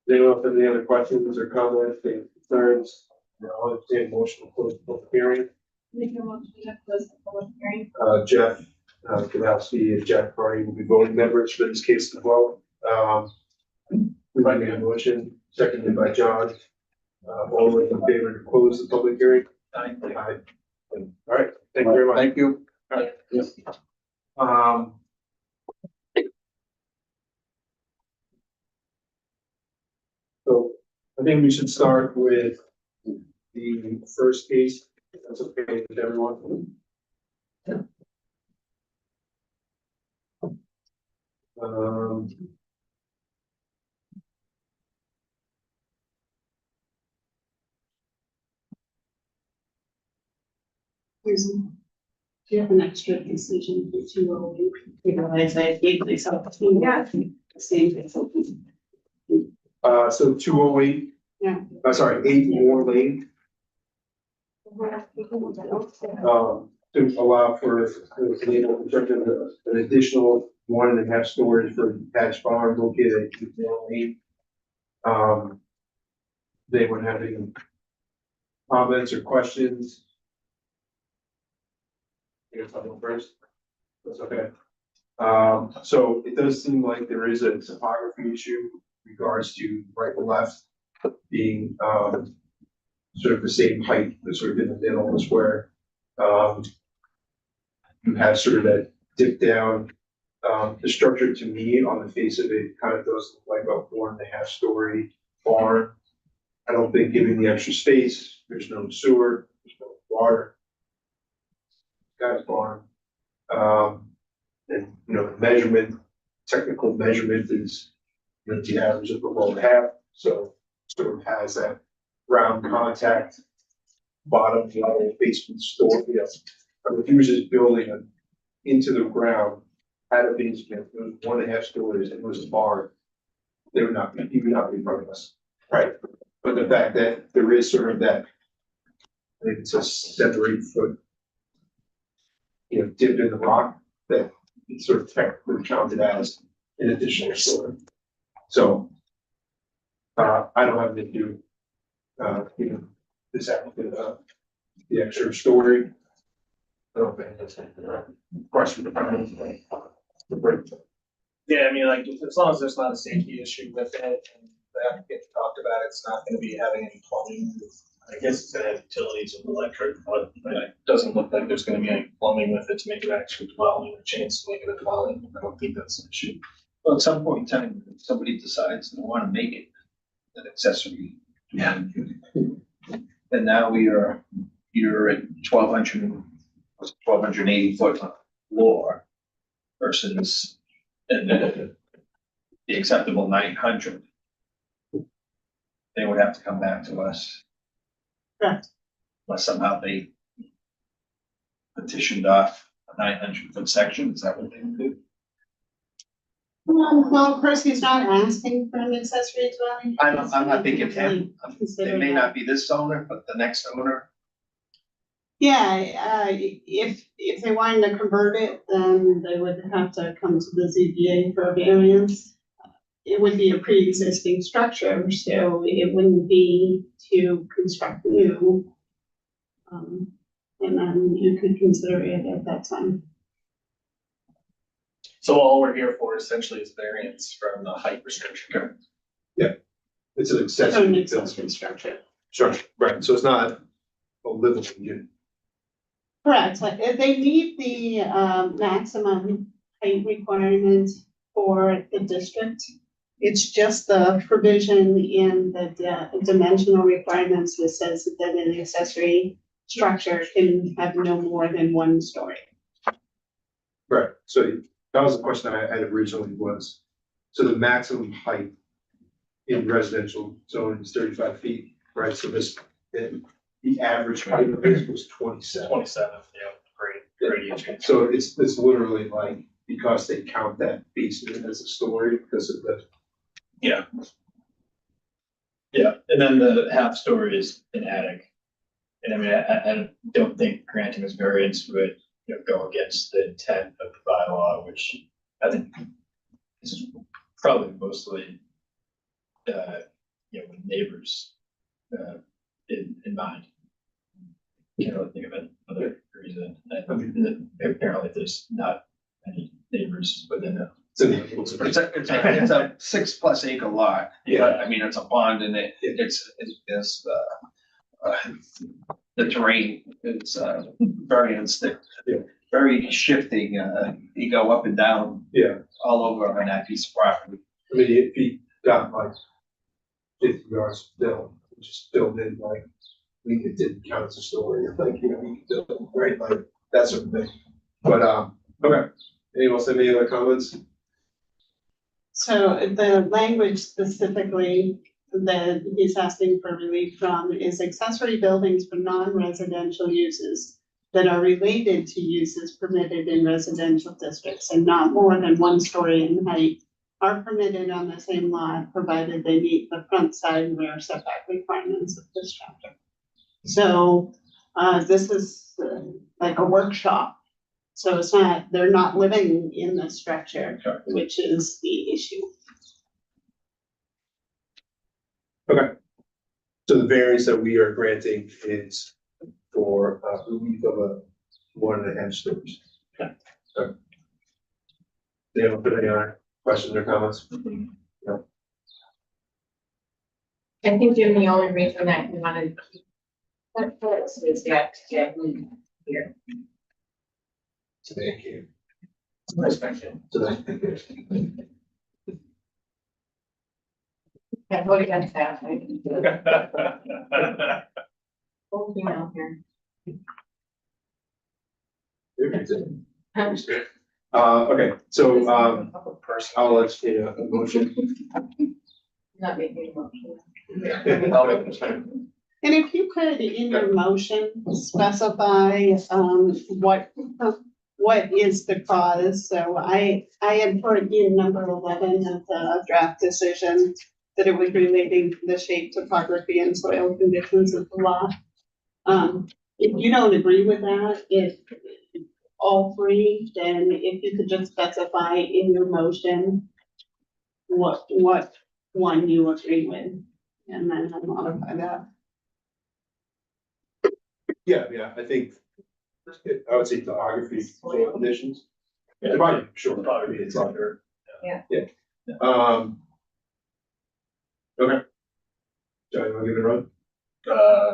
Anyone have any other questions or comments, any concerns? No, I'll entertain a motion to close the public hearing. Make a motion to close the public hearing. Jeff Kowalski and Jack Carney will be voting members for this case as well. We might make a motion, seconded by John. All those in favor to close the public hearing? Aye. All right, thank you very much. thank you. All right. Yes. So I think we should start with the first case, if that's okay with everyone. Um, Do you have an extra decision for 208? Realize I gave myself two. Yeah. Same. so 208. Yeah. Sorry, 8 more lane, to allow for an additional 1.5 stories for detached barn located at 8 more lane. They would have any comments or questions? I guess I'll go first. That's okay. So it does seem like there is a topography issue in regards to right and left being, sort of the same height, but sort of in the middle is where, you have sort of that dip down. The structure to me on the face of it kind of does look like a 1.5 story barn. I don't think giving the extra space, there's no sewer, there's no water. Guy's barn. And, you know, the measurement, technical measurement is, you know, the average of the low half, so sort of has that ground contact, bottom level basement store, you know. But if he was just building it into the ground, had a basement, it was 1.5 stories, and it was a barn, they would not be, he would not be in front of us, right? But the fact that there is sort of that, I think it's a 7 or 8 foot, you know, dip in the rock, that it's sort of technically counted as an additional story. So, I don't have an issue, you know, this applicant, the extra story. I don't think that's a question. Yeah, I mean, like, as long as there's not a safety issue with it, and the applicant talked about it's not gonna be having any plumbing. I guess it's gonna have utilities and electric, but it doesn't look like there's gonna be any plumbing with it to make it actually dwelling, or chance to make it a dwelling. I don't think that's an issue. Well, at some point in time, if somebody decides they wanna make it an accessory. Yeah. And now you're at 1,280 foot floor versus the acceptable 900. They would have to come back to us. Correct. Unless somehow they petitioned off a 900 foot section, is that what they would do? Well, of course, he's not asking for an accessory dwelling. I'm not thinking him, it Consider may that. not be this owner, but the next owner. Yeah, if they wanted to convert it, then they would have to come to the ZBA for a variance. It would be a pre-existing structure, so it wouldn't be to construct new. And then you could consider it at that time. So all we're here for essentially is variance from the height restriction. It's an So an accessory accessory structure. structure, right, so it's not a living unit. Correct, if they meet the maximum height requirement for the district. It's just the provision in the dimensional requirements that says that an accessory structure can have no more than 1 story. Right, so that was the question I had originally was, so the maximum height in residential zone is 35 feet, right? So this, the average height of this was 27. 27, yeah, great change. So it's literally like, because they count that basement as a story because of the. Yeah, and then the half story is an attic. And I mean, I don't think granting this variance would, you know, go against the intent of the bylaw, which I think is probably mostly, you know, with neighbors, in mind. Can't really think of another reason. I mean, apparently there's not any neighbors within it. It's a 6+ acre lot. Yeah. But I mean, it's a pond and it's the terrain is very unstable. Yeah. Very shifting, you go up and down. Yeah. All over on that piece of property. I mean, if he got like yards filled, just filled in like, it didn't count as a story, like, you know, we could build, right, like, that sort of thing. But, okay, anyone else have any other comments? So the language specifically that he's asking for relief from is accessory buildings for non-residential uses that are related to uses permitted in residential districts and not more than 1 story in height are permitted on the same lot, provided they meet the front, side, and rear setback requirements of this chapter. So, this is like a workshop. So it's not, they're not living in the structure, which is the issue. Okay. So the variance that we are granting is for, relief of a 1.5 stories. Okay. So. Anyone put any other questions or comments? I think Jim, the only reason that you wanted. Is that, here. Thank you. Nice mention. I vote against that. Full female here. Okay, so, I'll let you, a motion. Not making a motion. And if you could, in your motion, specify, what is the cause? So I had put in number 11 of the draft decision that it was relating to the shape, topography, and soil conditions of the lot. If you don't agree with that, if all 3, then if you could just specify in your motion what one you agree with, and then I'll modify that. Yeah, I think, I would say topography, soil conditions. Yeah, probably, sure, probably it's under. Yeah. Yeah. Okay. John, you wanna give it a run?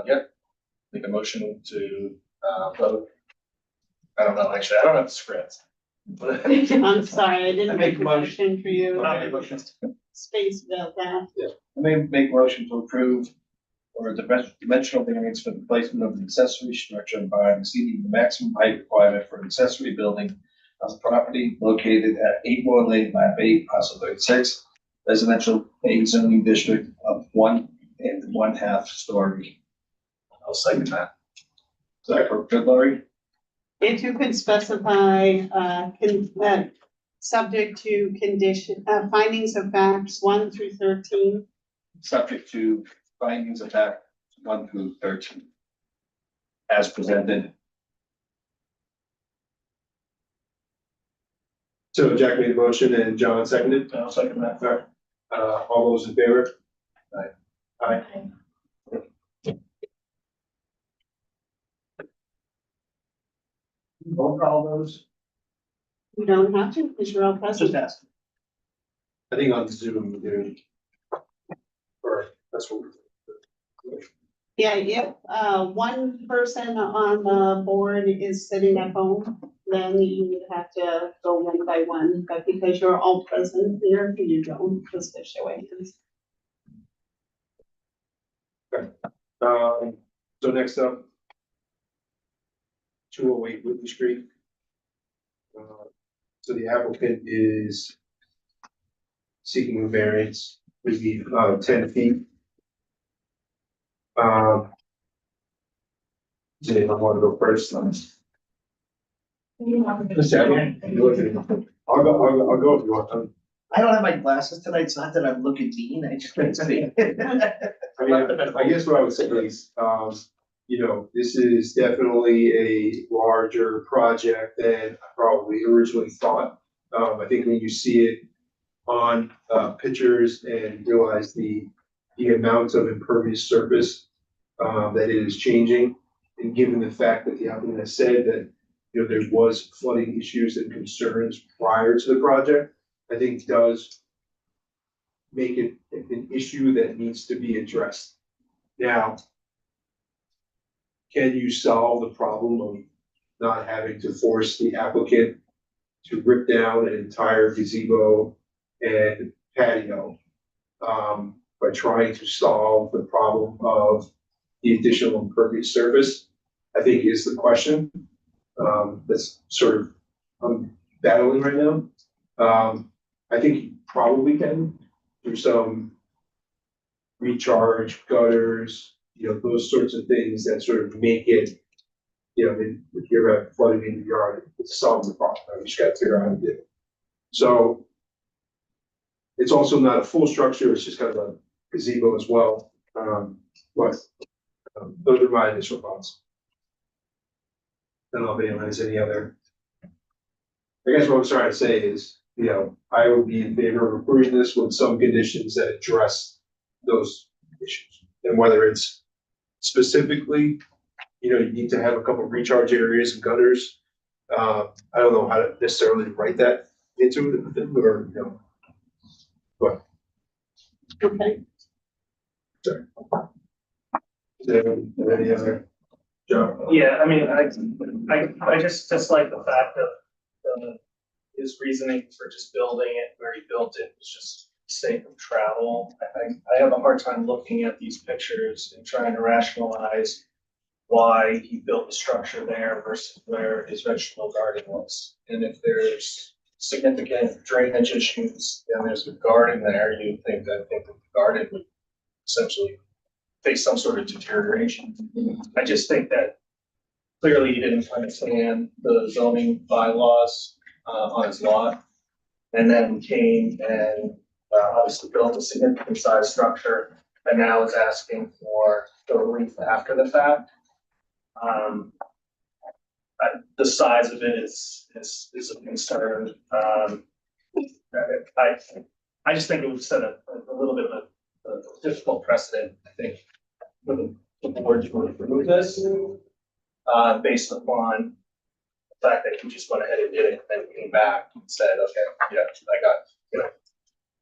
Yeah, make a motion to, vote. I don't know, actually, I don't have the script. I'm sorry, I I didn't make make a a motion. motion for you. Not make motions. Space about that. I may make a motion to approve or the dimensional variance for the placement of the accessory structure by exceeding the maximum height requirement for an accessory building on the property located at 8 Moore Lane, map 8, parcel 36, residential A zoning district of 1.5 story. I'll second that. Is that good, Laurie? If you could specify, subject to condition, findings of facts 1 through 13. Subject to findings of fact 1 through 13. As presented. So Jack made a motion and John seconded. I'll second that. All right. All those in favor? Aye. Roll call those. You don't have to, because you're all present. ask. I think on Zoom, dude. Or, that's what we're. Yeah, if, 1 person on the board is sitting at home, then you would have to go 1 by 1, but because you're all present here, you don't, just to show hands. So next up. 208 Whitney Street. So the applicant is seeking a variance, would be 10 feet. Does anyone want to go first? I'll go if you want. I don't have my glasses tonight. It's not that I'm looking mean. I just can't see. I mean, I guess what I would say is, you know, this is definitely a larger project than I probably originally thought. I think when you see it on pictures and realize the amount of impervious surface that it is changing, and given the fact that the applicant has said that, you know, there was flooding issues and concerns prior to the project, I think does make it an issue that needs to be addressed. Now, can you solve the problem of not having to force the applicant to rip down an entire gazebo and patio? by trying to solve the problem of the additional impervious surface, I think is the question. That's sort of, I'm battling right now. I think you probably can do some recharge gutters, those sorts of things that sort of make it, if you're flooding in your yard, it's solving the problem. You just gotta figure out how to do it. So it's also not a full structure, it's just kind of a gazebo as well. But those are my initial thoughts. I don't know if anyone has any other. I guess what I'm trying to say is, I would be in favor of approving this with some conditions that address those issues. And whether it's specifically, you need to have a couple of recharge areas and gutters. I don't know how to necessarily write that into it, or, but. Okay. Sorry. Is there any other? Joe? Yeah, I mean, I just like the fact of, his reasoning for just building it where he built it was just sake of travel. I have a hard time looking at these pictures and trying to rationalize why he built the structure there versus where his vegetable garden was. And if there's significant drainage issues and there's a garden there, you'd think that the garden would essentially face some sort of deterioration. I just think that clearly he didn't understand the zoning bylaws on his lot, and then came and obviously built a significant size structure, and now is asking for the relief after the fact. The size of it is a concern. I just think it would set a little bit of a difficult precedent, I think, for the board to remove this, based upon the fact that he just went ahead and did it, and then came back and said, okay, yeah, I got,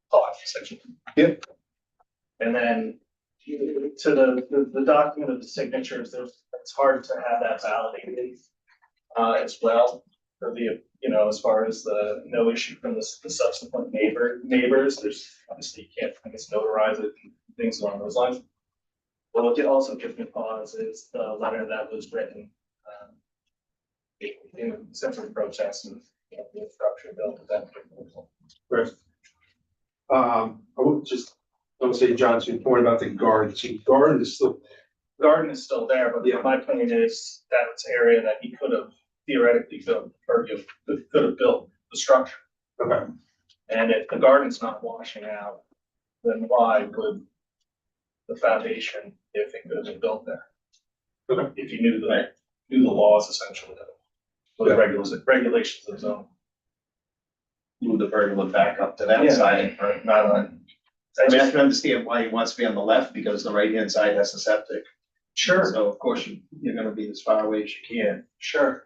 caught, essentially. Yep. And then to the document of the signatures, it's hard to have that validated as well. For the, as far as the no issue from the subsequent neighbors, there's obviously you can't, I guess, notarize it, things along those lines. But what also gives me pause is the letter that was written, essentially protesting the structure built at that point. Right. I would just, don't say John's point about the garden. See, garden is still. Garden is still there, but Yeah. my point is that's area that he could have theoretically built, or could have built the structure. Okay. And if the garden's not washing out, then why would the foundation, if it could have been built there? Okay. If you knew the laws essentially, or the regulations of the zone. Move the pergola back up to that Yeah. side, or not on. I mean, I can understand why he wants to be on the left, because the right-hand side has the septic. Sure, So of course you're gonna be as far away as you can. sure.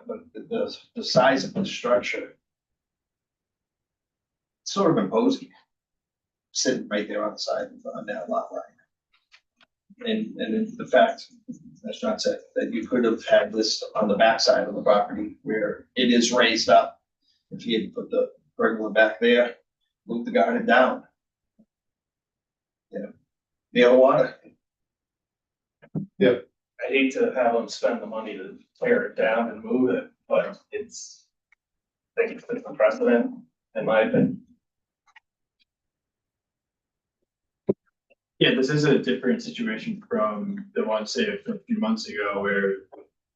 But the size of the structure. It's sort of imposing. Sitting right there on the side on that lot line. And then the fact, as John said, that you could have had this on the backside of the property where it is raised up. If you had put the pergola back there, move the garden down. Near the water. I hate to have them spend the money to tear it down and move it, but I think it's a precedent, in my opinion. Yeah, this is a different situation from the one, say, a few months ago, where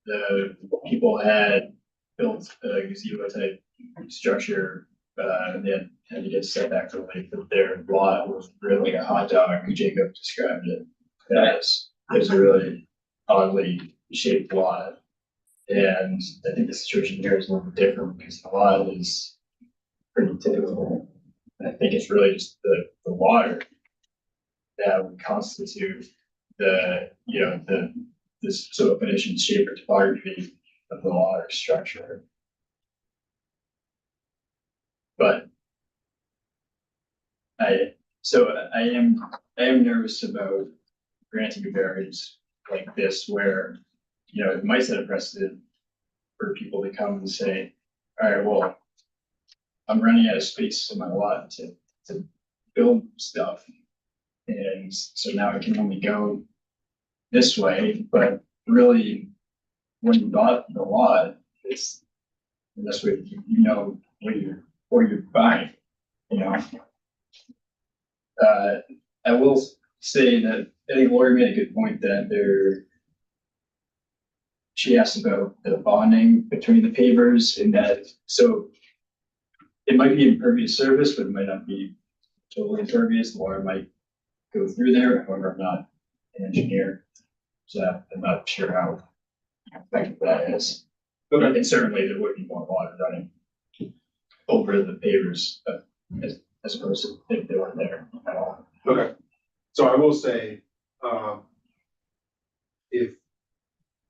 the people had built a gazebo type structure. They had to get setback from their lot. It was really like a hot dog. Jacob described it as there's a really oddly shaped lot. And I think the situation here is a little bit different because the lot is pretty typical. I think it's really just the water that would constitute this sort of definition, shape, or topography of the water structure. But I am nervous about granting a variance like this, where it might set a precedent for people to come and say, all right, well, I'm running out of space in my lot to build stuff. And so now it can only go this way, but really, when you bought the lot, it's, that's what you know, what you're buying, you know? I will say that I think Lori made a good point that she asked about the bonding between the pavers and that, so it might be impervious surface, but it might not be totally impervious. The water might go through there. However, I'm not an engineer, so I'm not sure how effective that is. But and certainly there would be more water running over the pavers as opposed to if they weren't there at all. Okay, so I will say, if,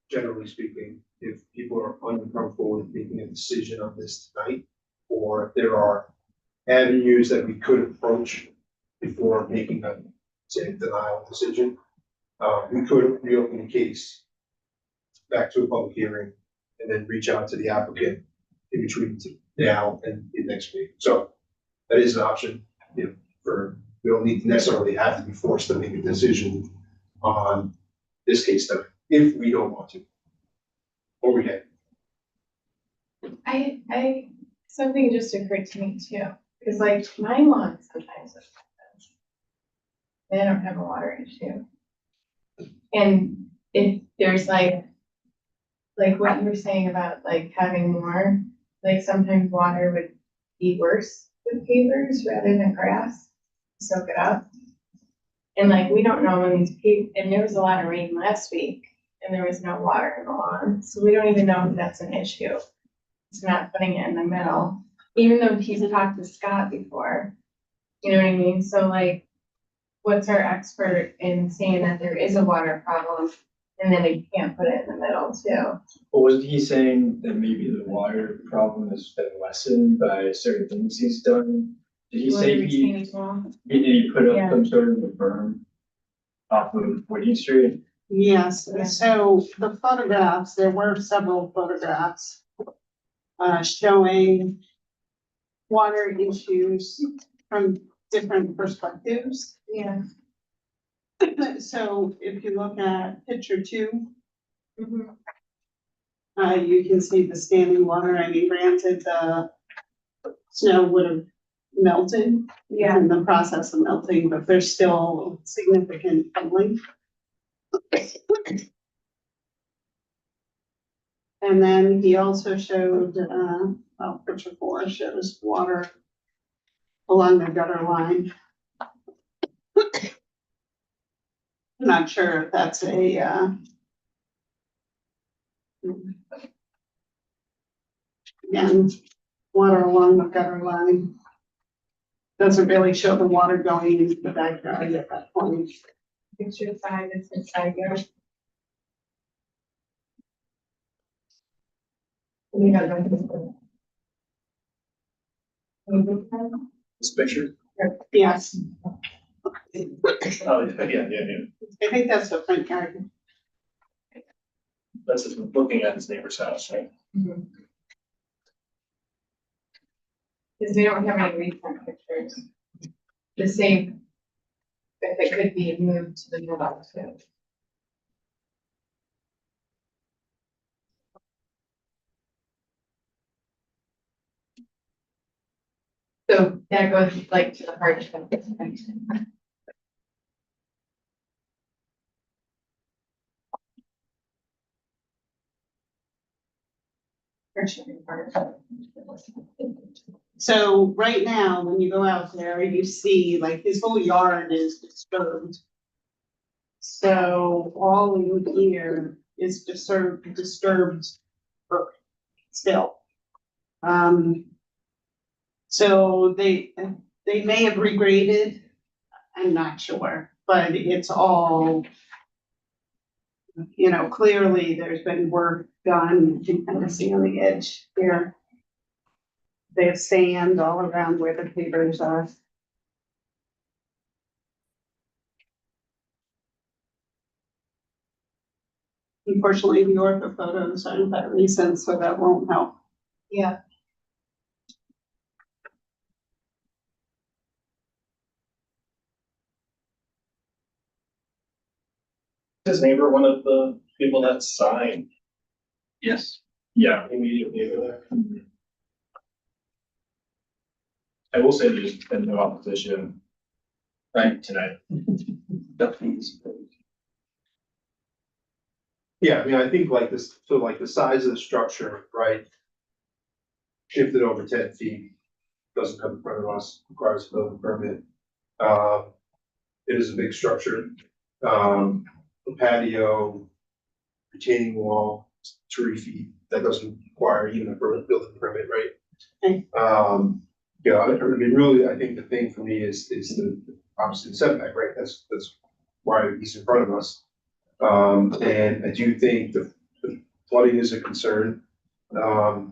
generally speaking, if people are uncomfortable with making a decision on this tonight, or if there are avenues that we could approach before making a, say, denial decision, we could reopen the case back to a public hearing and then reach out to the applicant in between now and the next week. So that is an option, you know, we don't need necessarily have to be forced to make a decision on this case study if we don't want to. Or we can. Something just occurred to me too, because like my lawn sometimes is they don't have a water issue. And if there's like what you were saying about like having more, like sometimes water would be worse with pavers rather than grass, to soak it up. And like, we don't know when and there was a lot of rain last week and there was no water in the lawn, so we don't even know if that's an issue. It's not putting it in the middle, even though he's talked to Scott before, you know what I mean? So like, what's our expert in saying that there is a water problem and then they can't put it in the middle too? But wasn't he saying that maybe the water problem has been lessened by certain things he's done? Did he say he put up some sort of a berm off of Whitney Street? Yes, Yeah. so the photographs, there were several photographs showing water issues from different perspectives. Yeah. So if you look at picture 2, Mhm. you can see the standing water. I mean, granted, the snow would have melted Yeah. in the process of melting, but there's still significant puddling. And then he also showed, picture 4 shows water along the gutter line. I'm not sure if that's again, water along the gutter line. Doesn't really show the water going into the backyard at that point. Picture 5 is the side yard. We have This picture? Yes, Oh, yeah. I think that's the front yard. That's just looking at his neighbor's house, right? Because we don't have any recent pictures. The same, if it could be moved to the middle too. So that goes like to the hardship. So right now, when you go out there, you see like his whole yard is disturbed. So all in here is disturbed earth still. So they may have regraded, I'm not sure, but it's all, you know, clearly there's been work done. You can kind of see on the edge here. There's sand all around where the pavers are. Unfortunately, the ortho photos aren't that recent, so that won't help. Yeah. his neighbor one of the people that signed? Yes. Yeah, immediately over there. I will say there's been no opposition Right. tonight. Yeah, I mean, I think like this, so like the size of the structure, right? Shifted over 10 feet, doesn't come in front of us, requires a building permit. It is a big structure, a patio, retaining wall, 3 feet, that doesn't require even a building permit, right? Okay. Yeah, I mean, really, I think the thing for me is the, obviously the setback, right? That's why he's in front of us. And I do think the flooding is a concern. You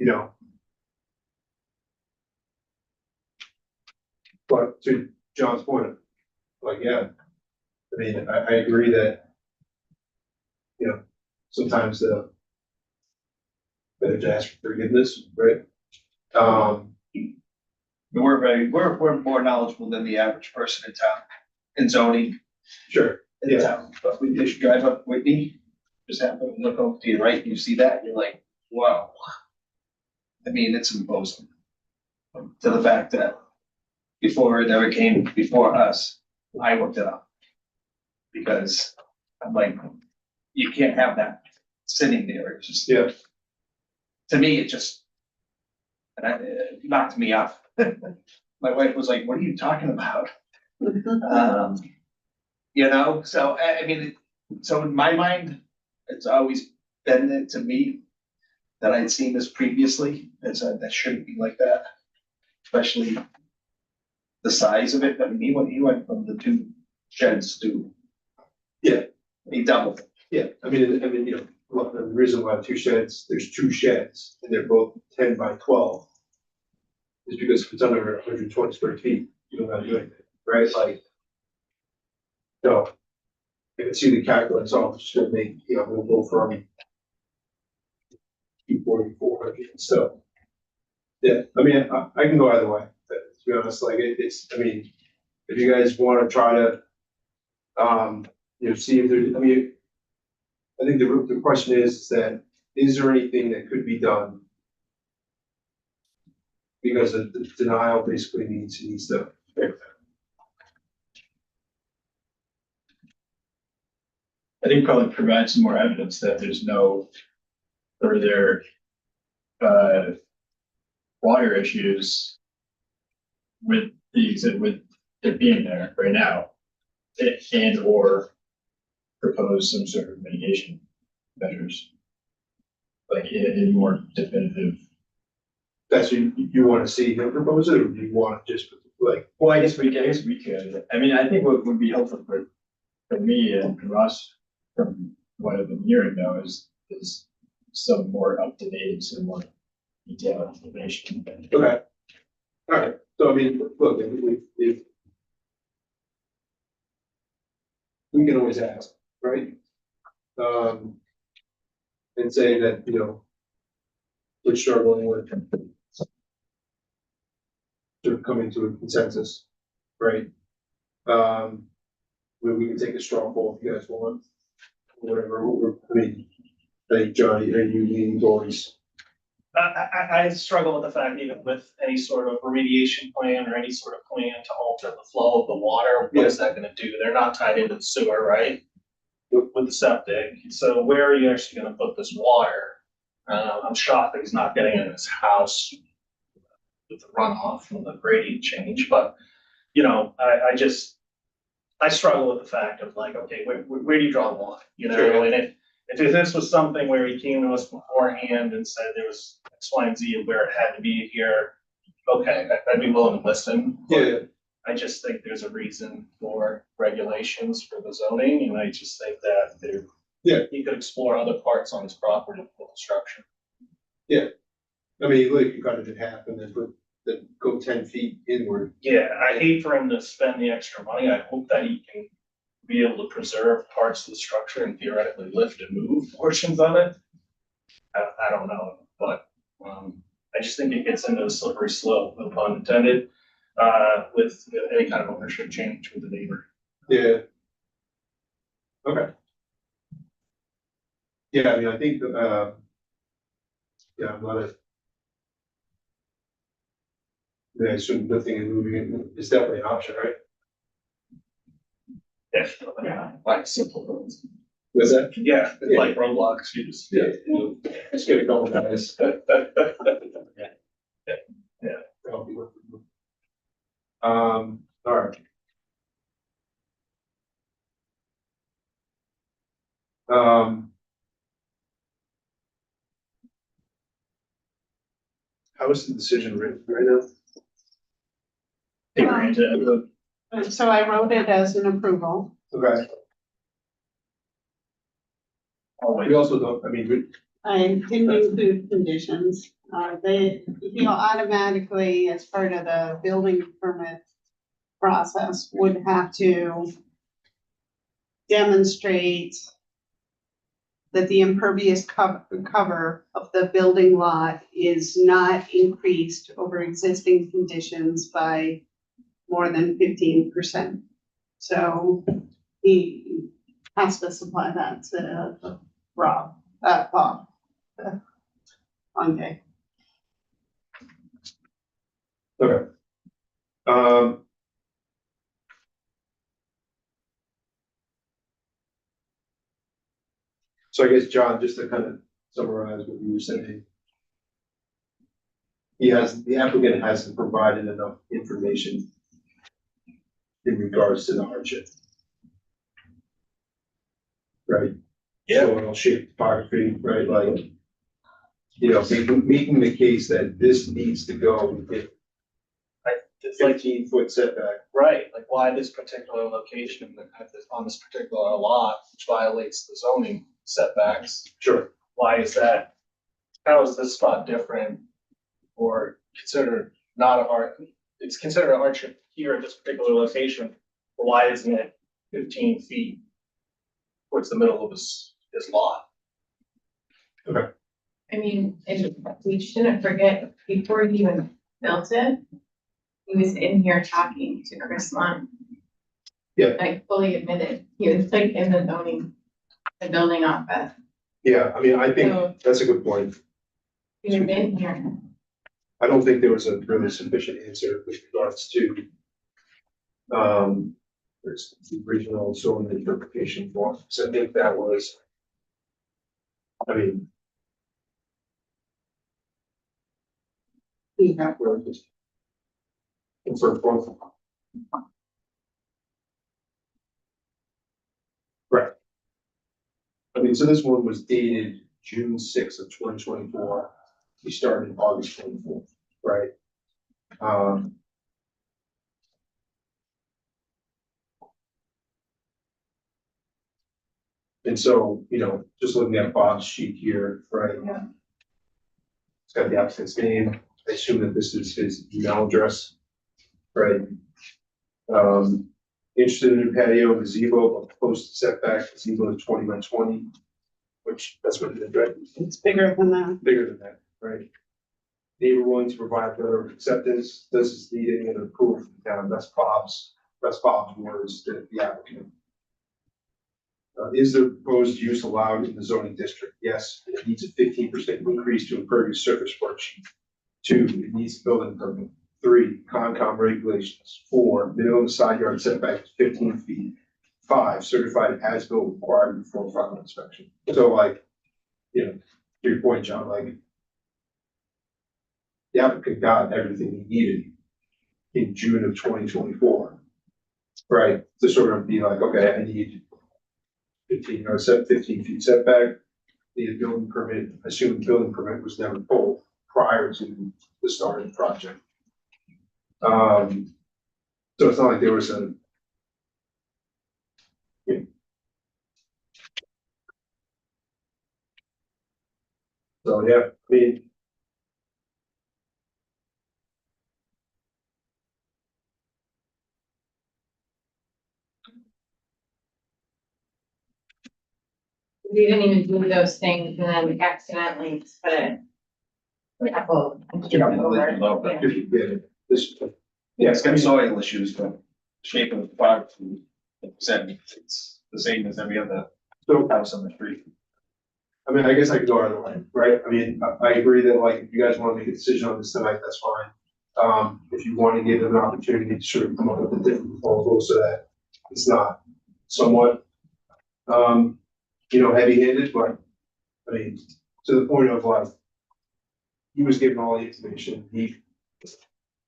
know. But to John's point, like, yeah, I mean, I agree that, you know, sometimes better to ask for forgiveness, right? We're more knowledgeable than the average person in town, in zoning, Sure, in yeah, town. But we just drive up Whitney, just happen to look over to your right, and you see that, and you're like, wow. I mean, it's imposing. To the fact that before it ever came before us, I looked it up. Because I'm like, you can't have that sitting there, it's just, yeah, to me, it just it knocked me off. My wife was like, what are you talking about? You know, so I mean, so in my mind, it's always been to me that I'd seen this previously, and so that shouldn't be like that. Especially the size of it, I mean, he went from the 2 sheds to. Yeah. He doubled it. yeah. I mean, you know, look, the reason why there's 2 sheds, and they're both 10 by 12. Is because if it's under 120 square feet, you don't gotta do anything, right? Like. So. I can see the calculus, so I'm just gonna make, you know, we'll go from 240, 400, so. Yeah, I mean, I can go either way, but to be honest, like, it's, I mean, if you guys wanna try to, you know, see if there's, I mean, I think the question is that, is there anything that could be done? Because the denial basically needs to fix that. I think probably provide some more evidence that there's no further water issues with with it being there right now, and or propose some sort of mitigation measures, like in more definitive. That's what you wanna see him propose it, or do you want to just like, Well, I guess we could. I mean, I think what would be helpful for me and for us, from what I've been hearing though, is some more up to date, some more detailed information. okay. All right, so I mean, look, if we can always ask, right? And say that, you know, we're struggling with sort of coming to a consensus, right? We can take a straw poll if you guys want, whatever, I mean, I think Johnny, are you leaning towards? I struggle with the fact even with any sort of remediation plan or any sort of plan to alter the flow of the water, what is that gonna do? They're not tied into the sewer, right? With the septic, so where are you actually gonna put this water? I'm shocked that he's not getting it in his house with the runoff from the gradient change, but, you know, I struggle with the fact of like, okay, where do you draw the line, you know, Sure. and if this was something where he came to us beforehand and said there was X, Y, and Z of where it had to be here, okay, I'd be willing to listen. Yeah, I just think there's a reason for regulations for the zoning, and I just think that he could explore other parts on his property for construction. I mean, look, you cut it in half and then go 10 feet inward. Yeah, I hate for him to spend the extra money. I hope that he can be able to preserve parts of the structure and theoretically lift and move portions of it. I don't know, but, I just think it gets into a slippery slope, no pun intended, with any kind of ownership change with the neighbor. Yeah. Okay. Yeah, I mean, I think, yeah, I'm not a. Yeah, I assume lifting and moving it is definitely an option, right? Yeah, like simple roads. Was that? Yeah, it's like roadblocks, you just. Yeah. Just get a couple guys. That'll be what we do. All right. How is the decision written right now? They granted, So I wrote it as an approval. Okay. We also don't, I mean, I didn't include conditions. They, you know, automatically, as part of the building permit process, would have to demonstrate that the impervious cover of the building lot is not increased over existing conditions by more than 15%. So he has to supply that to Bob. Okay. okay. So I guess, John, just to kind of summarize what you were saying. The applicant hasn't provided enough information in regards to the hardship. Right? Yeah. Soil shape, topography, right, like, you know, making the case that this needs to go with It's like, 15-foot setback. right, like why this particular location on this particular lot, which violates the zoning setbacks, Sure. why is that? How is this spot different or considered not a hard, it's considered a hardship here at this particular location, but why isn't it 15 feet towards the middle of this lot? I mean, and we shouldn't forget, before he even built it, he was in here talking to Chris Lund. Yeah. Like fully admitted, he was like in the zoning, the building office, Yeah, I mean, I think So- that's a good point. he was in here. I don't think there was a really sufficient answer with regards to there's the original zoning interpretation form, so I think that was, I mean, Yeah. we're just insert form. Right. I mean, so this one was dated June 6th of 2024. We started in August 24th, right? And so, you know, just looking at Bob's sheet here, right? Yeah. It's got the applicant's name. I assume that this is his email address, right? Interested in a patio gazebo, post setback gazebo is 20 by 20, which that's what it is, right? It's bigger than that. Bigger than that, right? Neighbor willing to provide letter of acceptance, does this need any other approval from the town? That's Bob's words to the applicant. Is the proposed use allowed in the zoning district? Yes, it needs a 15% increase to impervious surface worksheet. 2, it needs a building permit. 3, Concom regulations. 4, minimum side yard setback is 15 feet. 5, certified as-built required before final inspection. So like, you know, to your point, John, like, the applicant got everything he needed in June of 2024, right? To sort of be like, okay, I need 15 feet setback, need a building permit. Assume the building permit was never pulled prior to the start of the project. So it's not like there was a, so yeah, I mean, We didn't even do those things and then we accidentally put it. Apple. Yeah. if you get it, this, Yeah, it's got soil issues, but shape of the topography, it's the same as every other So, house on the street. I mean, I guess I could go either way, right? I mean, I agree that like, if you guys wanna make a decision on this tonight, that's fine. If you wanna give them an opportunity to sort of come up with a different proposal so that it's not somewhat, heavy-handed, but, I mean, to the point of like, he was given all the information, he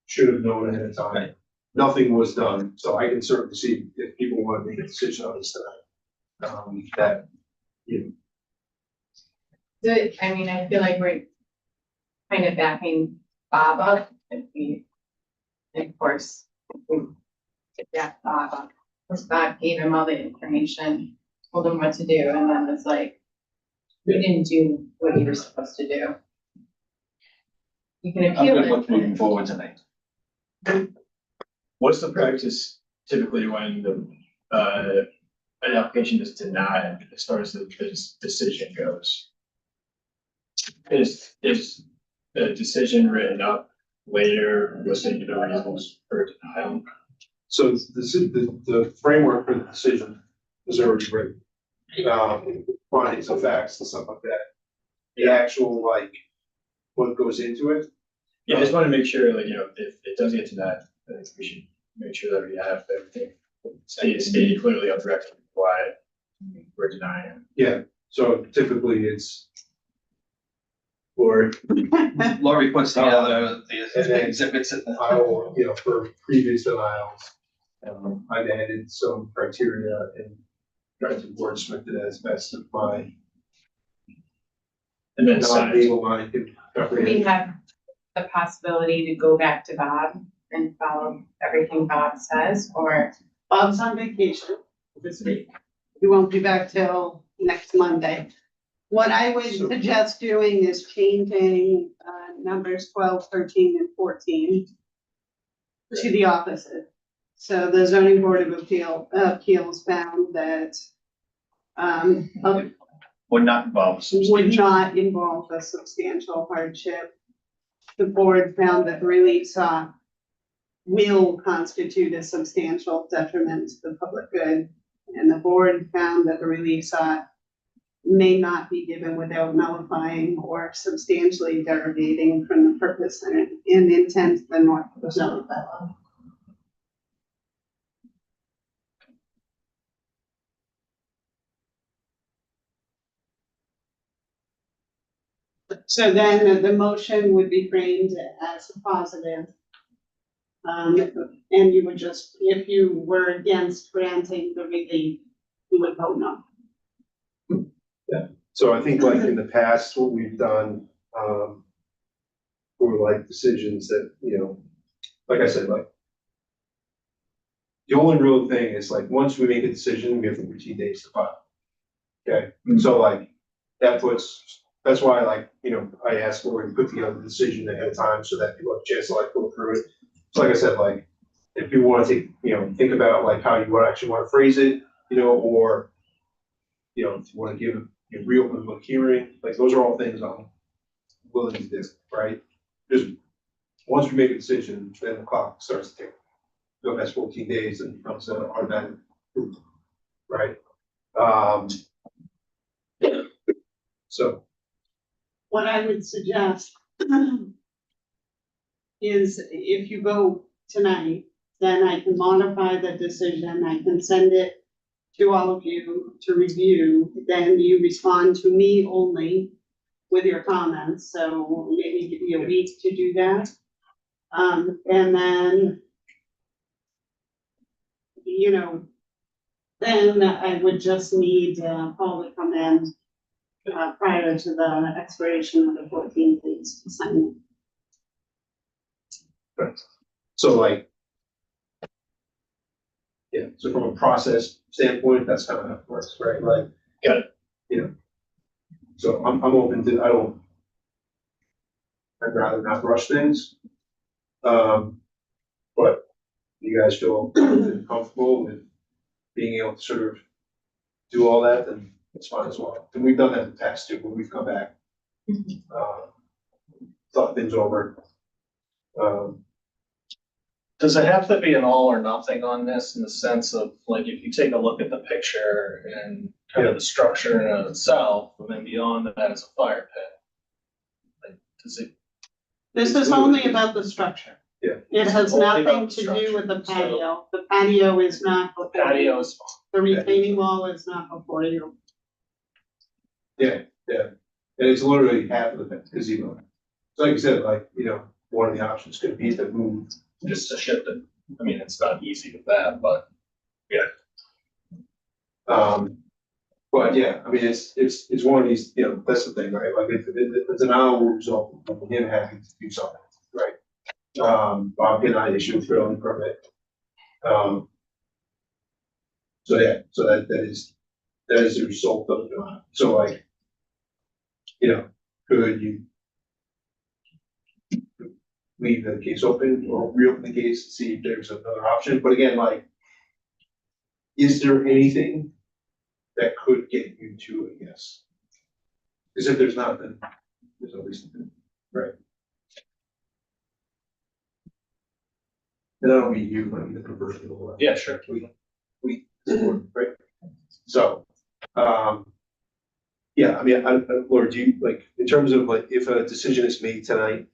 should have known ahead of time. Nothing was done, so I can certainly see if people want to make a decision on this tonight. That, you know, I mean, I feel like we're kind of backing Bob up if we, and of course, if we back Bob up. Because Bob gave him all the information, told him what to do, and then it's like, you didn't do what you were supposed to do. You can I'm appeal good with moving it. forward tonight. What's the practice typically when an application is denied as far as the decision goes? Is the decision written up later, listening to the reasons for denial? so the framework for the decision is already written. Findings of facts and stuff like that. The actual, like, what goes into it. Yeah, I just want to make sure, like, if it does get denied, I think we should make sure that we have everything stated clearly on the record why we're denying it. Yeah, so typically it's. Or Lori puts together And then- the exhibits at the. I will, for previous denials, I've added some criteria and tried to wordsmith it as best of my And then size. non-legal mind can We comprehend. have the possibility to go back to Bob and follow everything Bob says, or Bob's on vacation this week. He won't be back till next Monday. What I would So- suggest doing is changing, numbers 12, 13, and 14 to the opposite. So the zoning board of appeals found that, Would not involve would substantial. not involve a substantial hardship. The board found that the relief sought will constitute a substantial detriment to the public good. And the board found that the relief sought may not be given without nullifying or substantially derogating from the purpose and intent of the North Zone bylaw. So then the motion would be framed as a positive. And you would just, if you were against granting the relief, you would vote no. So I think like in the past, what we've done, for like decisions that, like I said, like. The only real thing is like, once we make a decision, we have 14 days to file. Okay, so like, that's why like, I asked for to put together the decision ahead of time so that people have a chance to like go through it. So like I said, like, if you want to take, think about like how you would actually want to phrase it, or, if you want to give a reopen public hearing, like, those are all things I'm willing to do, right? Just, once we make a decision, then the clock starts to tick. So that's 14 days and becomes an automatic approval, right? So, What I would suggest is if you vote tonight, then I can modify the decision, I can send it to all of you to review, then you respond to me only with your comments, so maybe give you a week to do that. And then, then I would just need Paul to come in prior to the expiration of the 14 days to sign it. so like. Yeah, so from a process standpoint, that's kind of how it works, right? Like. Got it. So I'm open to, I'd rather not rush things. But you guys feel comfortable with being able to sort of do all that, then it's fine as well. And we've done that in the past too, when we've come back. Thought things over. Does it have to be an all or nothing on this in the sense of, like, if you take a look at the picture and kind of the structure in and of itself, and then beyond that is a fire pit? Like, does it, This is only about the structure. Yeah. It has Only about nothing the to do with the structure, so- patio. The patio is not before you. patio is The retaining wall is not before you. Yeah, and it's literally half of the gazebo. So like you said, like, you know, one of the options could be to move. just to shift it. I mean, it's not easy with that, but But yeah, I mean, it's one of these, you know, that's the thing, right? Like, it's an honorable result of him having to do something, right? Bob denied issue a building permit. So yeah, so that is the result of, so like, you know, could you leave the case open or reopen the case and see if there's another option? But again, like, is there anything that could get you to a yes? Because if there's not, then there's no reason to, right? And I don't mean you, but I mean the conversion. yeah, sure. Right? So, yeah, I mean, Laura, do you, like, in terms of like, if a decision is made tonight,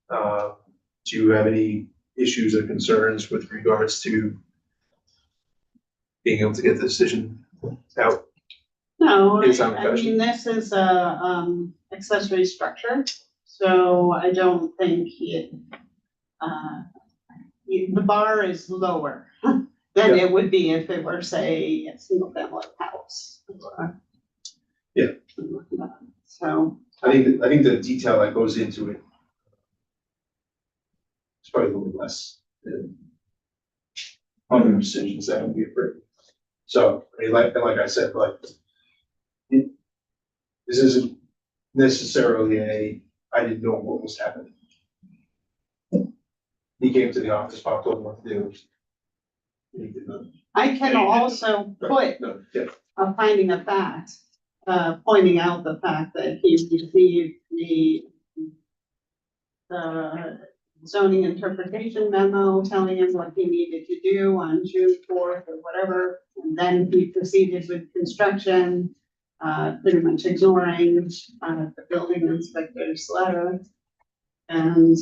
do you have any issues or concerns with regards to being able to get the decision out? No, It's on I mean, this is a, accessory structure, so I don't think the bar is lower than it would be if it were, say, a single family house. Yeah. So, I think the detail that goes into it is probably a little less than other decisions that would be afraid. So, I mean, like I said, like, this isn't necessarily I didn't know what was happening. He came to the office, Bob told him what to do. He did not. I can also put No, yeah, a finding of fact, pointing out the fact that he received the zoning interpretation memo telling him what he needed to do on June 4th or whatever, and then he proceeded with construction, pretty much ignoring, the building inspector's letter. And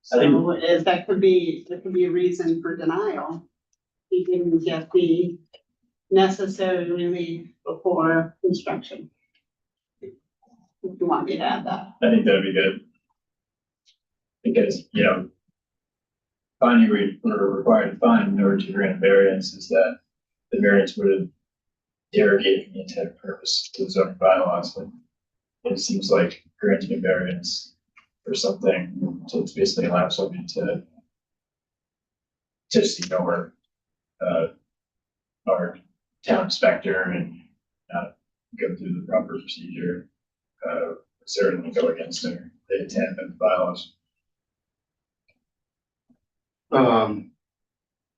so if that could be a reason for denial. He didn't get the necessary relief before construction. If you want me to add that. I think that'd be good. Because, you know, finding we're required to find in order to grant variance is that the variance would have derogated from the intended purpose to the zoning bylaws. But it seems like granting a variance for something to basically allow somebody to just ignore our town inspector and not go through the proper procedure, certainly go against the intent of the bylaws.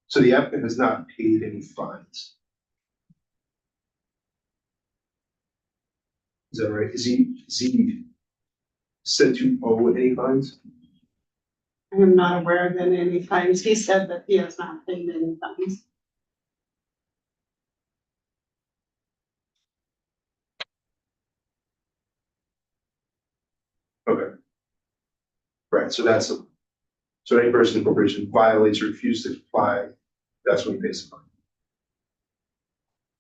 So the applicant has not paid any fines. Is that right? Is he said to owe any fines? I am not aware that any times he said that he has not paid any fines. Okay. Right, so so any person in corporation violates or refuses to comply, that's when he pays the fine.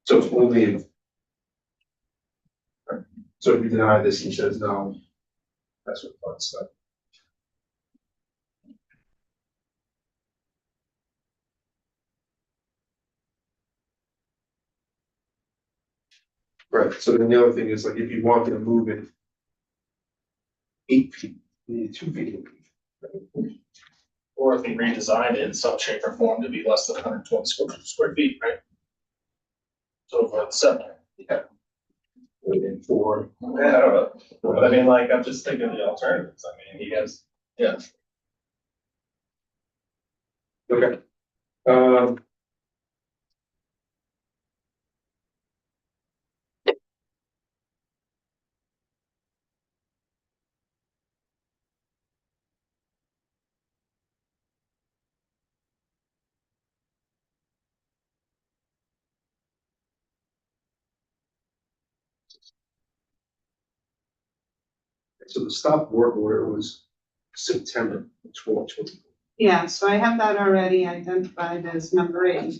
So it's only if. Right. So if you deny this, he says no, that's what fines start. Right, so then the other thing is, like, if you want to move it 8 feet, you need 2 feet. or if you redesign it in some shape or form to be less than 120 square feet, right? So for the setback. Yeah. And for, Yeah, I don't know, but I mean, like, I'm just thinking of the alternatives, I mean, he has, yeah. okay. So the stop work order was September 2020. Yeah, so I have that already identified as number 8.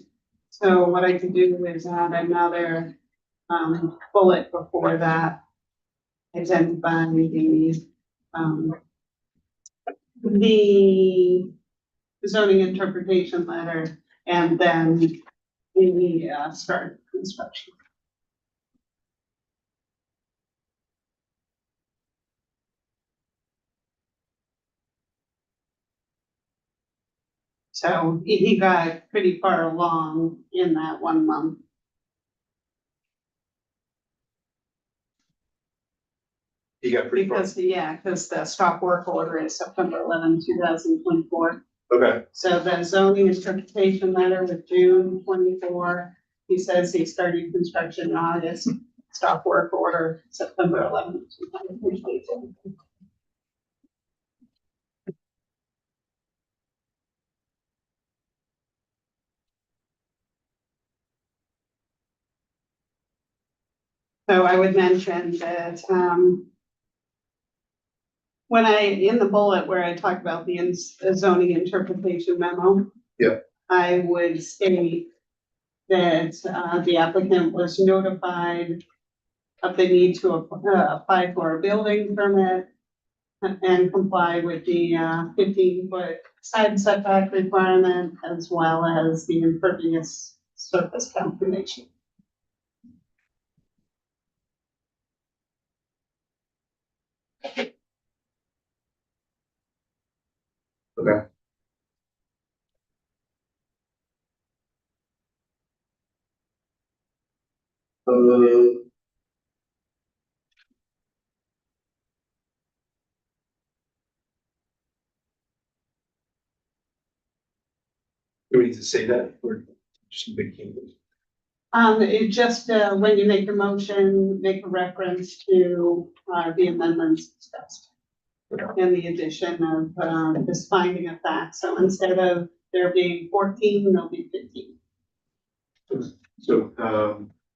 So what I can do is add another bullet before that. Identifying the zoning interpretation letter and then the start construction. So he got pretty far along in that 1 month. You got pretty far. Because the stop work order is September 11, 2024. Okay, So the zoning interpretation letter with June 24, he says he started construction in August, stop work order September 11, 2024. So I would mention that, when in the bullet where I talk about the zoning interpretation memo. Yeah. I would state that, the applicant was notified of the need to apply for a building permit and comply with the 15-foot side setback requirement as well as the impervious surface calculation. okay. Do we need to say that or just a big key? It just, when you make a motion, make a reference to, the amendments discussed. And the addition of, this finding of fact, so instead of there being 14, there'll be 15. So,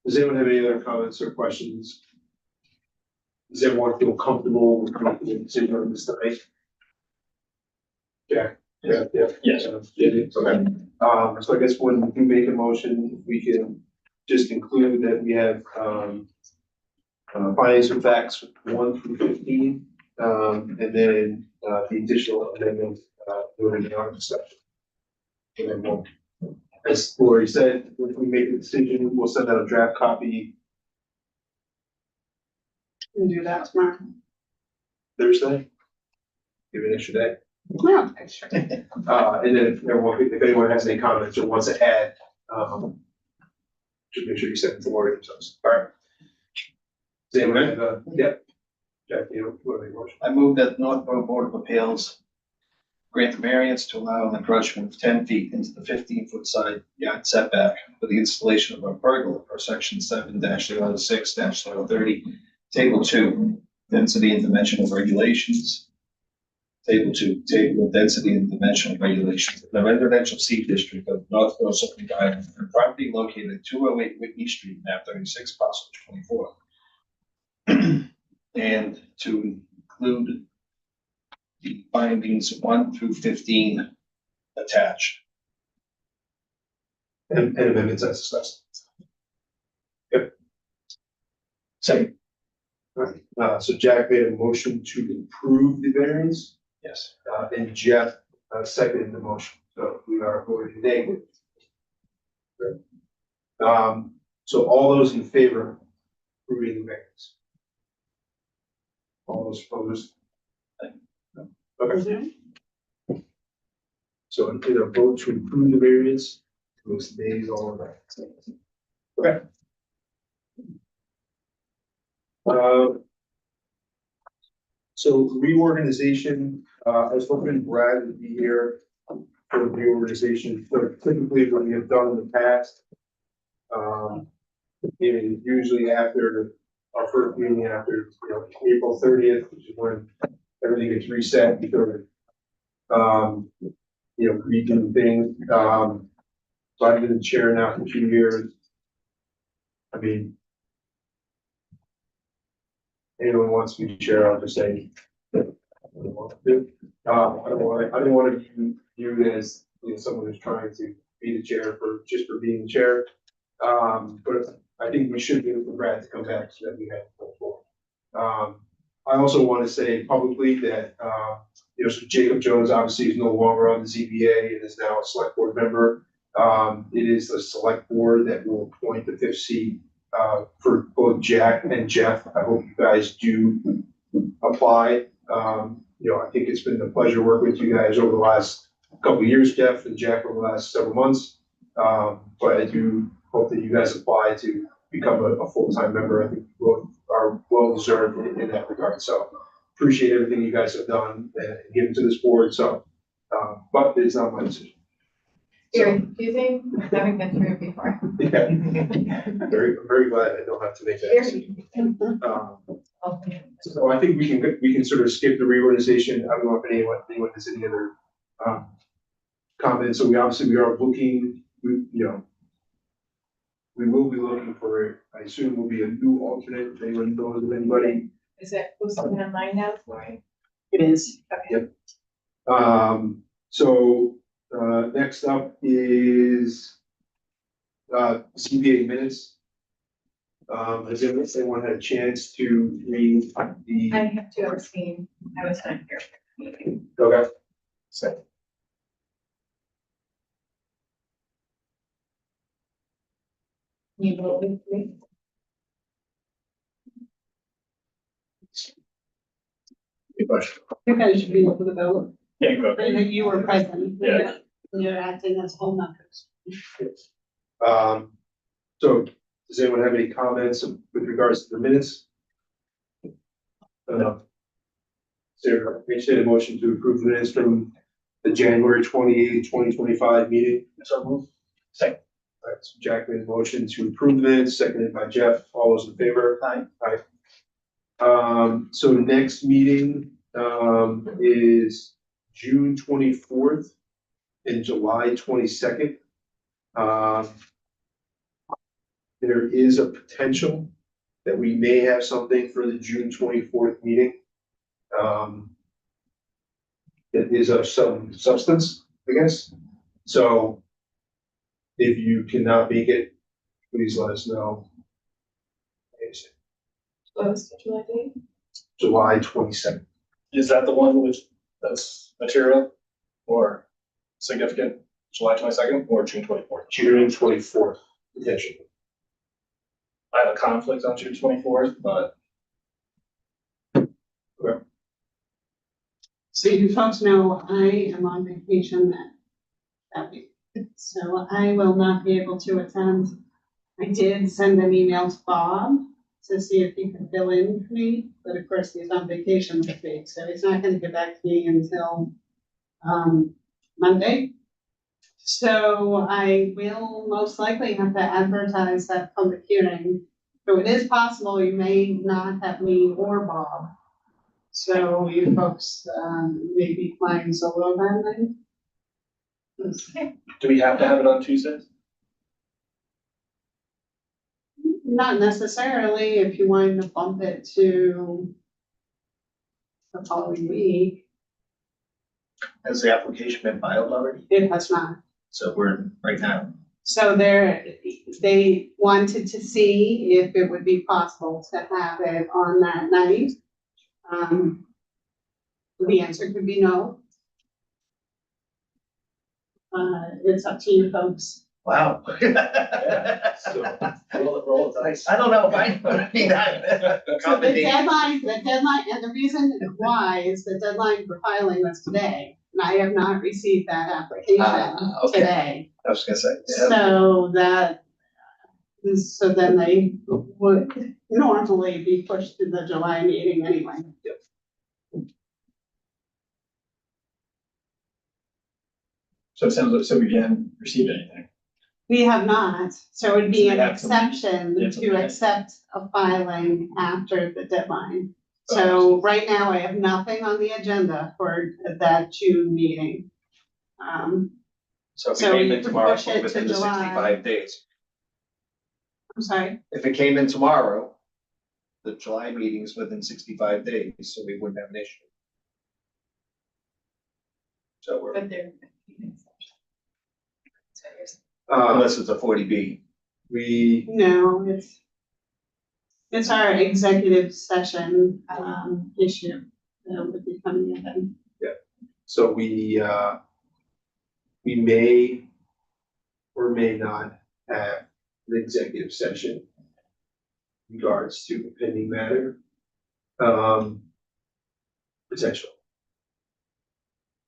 does anyone have any other comments or questions? Does everyone feel comfortable with making a decision on this tonight? Yeah. Yes. Okay. So I guess when we make a motion, we can just include that we have, findings and facts 1 through 15, and then, the additional amendment, during the art discussion. And then we'll, as Lori said, if we make a decision, we'll send out a draft copy And do that tomorrow. Thursday. Give it an extra day. Yeah, sure. And then if anyone has any comments or wants to add, just make sure you send it to Lori themselves. All right. Does anyone have, yep. Jack, you want to make a motion? I move that Northborough Board of Appeals grant the variance to allow an encroachment of 10 feet into the 15-foot side yard setback for the installation of a pergola per section 7-6-030, table 2, density and dimensional regulations. Table 2, table of density and dimensional regulations in the residential C district of Northborough subdivision for property located at 208 Whitney Street, map 36, parcel 24. And to include the findings 1 through 15 attached. And amendments as discussed. Second. All right, so Jack made a motion to approve the variance, Yes. and Jeff seconded the motion, so we are voting negative. So all those in favor of approving the variance? All those opposed? Okay, so either vote to approve the variance, those nays, all of that. Okay. So reorganization, I was hoping Brad would be here for the reorganization, so typically what we have done in the past. Meaning usually after our first meeting after, April 30th, which is when everything gets reset, because redoing things, so I've been the chair now for 2 years. I mean, anyone wants me to chair, I'll just say. I don't want I don't want to be viewed as, someone who's trying to be the chair just for being the chair. But I think we should be able for Brad to come back so that we have a full floor. I also want to say publicly that, so Jacob Jones obviously is no longer on the ZBA and is now a select board member. It is the select board that will appoint the fifth seat, for both Jack and Jeff. I hope you guys do apply. I think it's been a pleasure working with you guys over the last couple of years, Jeff and Jack, over the last several months. But I do hope that you guys apply to become a full-time member. I think you are well deserved in that regard. So appreciate everything you guys have done and given to this board. So, but it's not my decision. Very confusing, having been through it before. Yeah, very glad I don't have to make that decision. So I think we can sort of skip the reorganization. I don't know if anyone has any other comments. So we are looking, we will be looking for, I assume will be a new alternate, if anyone knows of anybody. Is it posted online now for you? It is. Okay. So next up is CBA minutes. Has anyone had a chance to read the? I have to abstain, I was not here. for the meeting. Okay. So. You will with me? Good question. You guys should be able to vote. Yeah, go. I think you were present. Yeah. You're acting as whole members. So does anyone have any comments with regards to the minutes? Sarah, we should a motion to approve the minutes from the January 28, 2025 meeting. So move. Second. All right, so Jack made a motion to approve the minutes, seconded by Jeff. All those in favor? Aye. Aye. So next meeting, is June 24th and July 22nd. There is a potential that we may have something for the June 24th meeting. That is of some substance, I guess. So if you cannot make it, please let us know. What was the July date? July 22nd. Is that the one that's material or significant, July 22nd or June 24th? June 24th, potentially. I have a conflict on June 24th, but So you folks know I am on vacation that week, so I will not be able to attend. I did send an email to Bob to see if he could fill in for me, but of course he's on vacation this week, so he's not gonna get back to me until Monday. So I will most likely have to advertise that public hearing. So it is possible you may not have me or Bob. So you folks, may be flying solo that night? do we have to have it on Tuesdays? Not necessarily if you wanted to bump it to the following week. Has the application been filed already? It has not. So we're right now. So they wanted to see if it would be possible to have it on that night. The answer could be no. It's up to you folks. Wow. So Roll the dice. I don't know if I would be that. So the deadline, and the reason why is the deadline for filing was today, and I have not received that application Okay. today. I was gonna say. So then they would normally be pushed to the July meeting anyway. So it sounds like, so we haven't received anything. We have not, so it'd be So an we have to- exception we have to to wait. accept a filing after the deadline. Oh, So right now I have nothing on the agenda for that June meeting. So if it So came you in could tomorrow, push it to within the July. 65 days. I'm sorry, If it came in tomorrow, the July meetings within 65 days, so we wouldn't have an issue. So we're, But they're. unless it's a 40B. We, No, it's our executive session, issue that would be coming in. so we may or may not have an executive session in regards to a pending matter. Potential.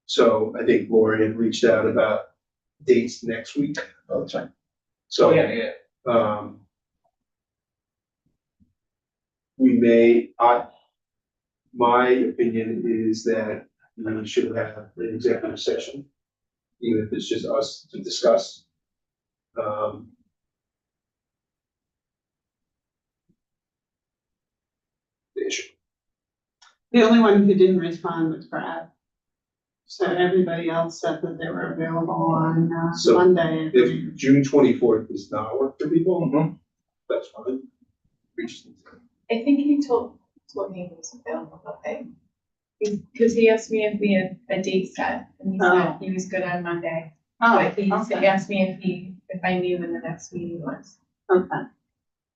So I think Lori had reached out about dates next week. Oh, that's fine. So, yeah. we may, my opinion is that we should have an executive session, even if it's just us to discuss. The issue. The only one who didn't respond was Brad. So everybody else said that they were available on, So Monday. If June 24th does not work for people, that's fine. We just- I think he told me he was available, okay? Because he asked me if we had a date set, and he said he was good on Monday. Oh, But he okay. asked me if I knew when the next meeting was. Okay.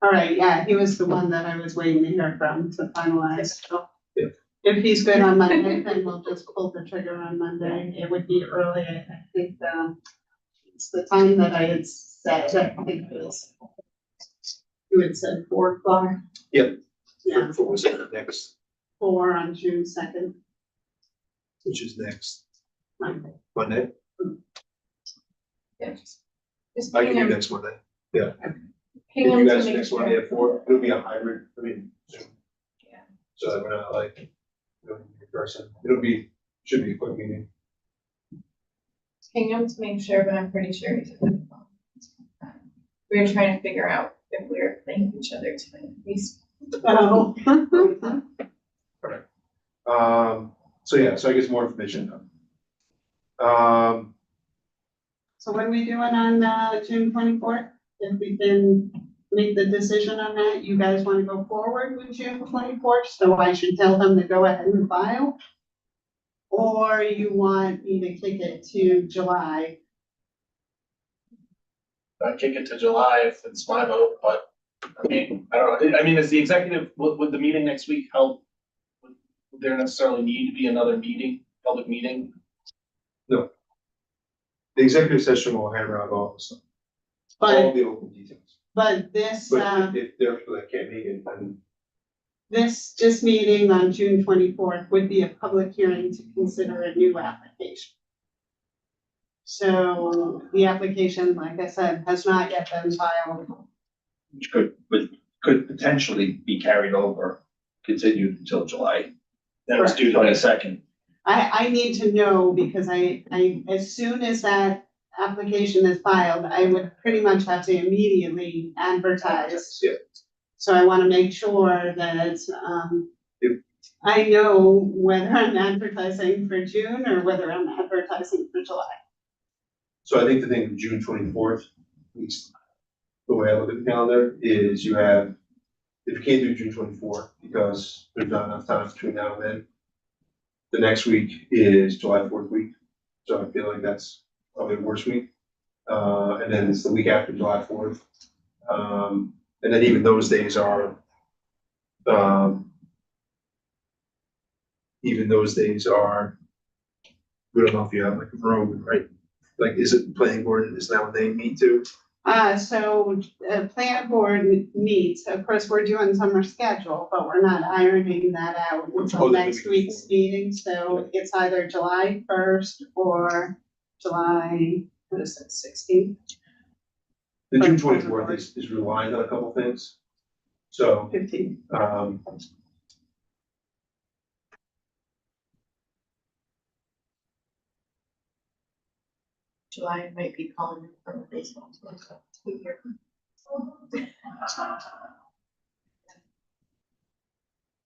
All right, yeah, he was the one that I was waiting to hear from to finalize. So Yeah. if he's good on Monday, then we'll just pull the trigger on Monday. It would be early, I think, it's the time that I had set, I think it was. You had said 4 o'clock? Yep. Yeah, For was it next, 4 on June 2nd, which is next Monday. Monday? Yeah, just I ping can do him, next Monday. ping If you him to guys make next Monday sure. at 4, it'll be a hybrid, I mean, Zoom. Yeah. So that we're not like, going in person. It'll be, should be a quick meeting. Ping him to make sure, but I'm pretty sure he's available. We were trying to figure out if we were playing each other tonight. Oh. So yeah, so I guess more information. So what are we doing on, June 24th? If we can make the decision on that, you guys want to go forward with June 24th? So I should tell them to go ahead and file? Or you want me to kick it to July? I'd kick it to July if it's my vote, but I mean, I don't know. I mean, is the executive, would the meeting next week help? Would there necessarily need to be another meeting, public meeting? The executive session will hammer out all the stuff, all But, the open details. but this, But if there are people that can't make it, then this meeting on June 24th would be a public hearing to consider a new application. So the application, like I said, has not yet been filed. Which could potentially be carried over, continued until July That was due to 22nd. I need to know because I, as soon as that application is filed, I would pretty much have to immediately advertise. Yeah. So I want to make sure that, I know whether I'm advertising for June or whether I'm advertising for July. So I think the thing, June 24th, at least the way I look at the calendar, is you have, if you can't do June 24th, because there's not enough time between now and then, the next week is July 4th week, so I feel like that's probably the worst week. And then it's the week after July 4th. And then even those days are, we don't know if you have like a room, right? Like, is it planning board, is that what they meet to? So, planning board meets, of course, we're doing summer schedule, but we're not ironing that out Oh, until the next week week's before. meeting, so it's either July 1st or July, what is it, 16th, The June Right. 24th is relying on a couple things. So, 15th? July might be calling from baseball.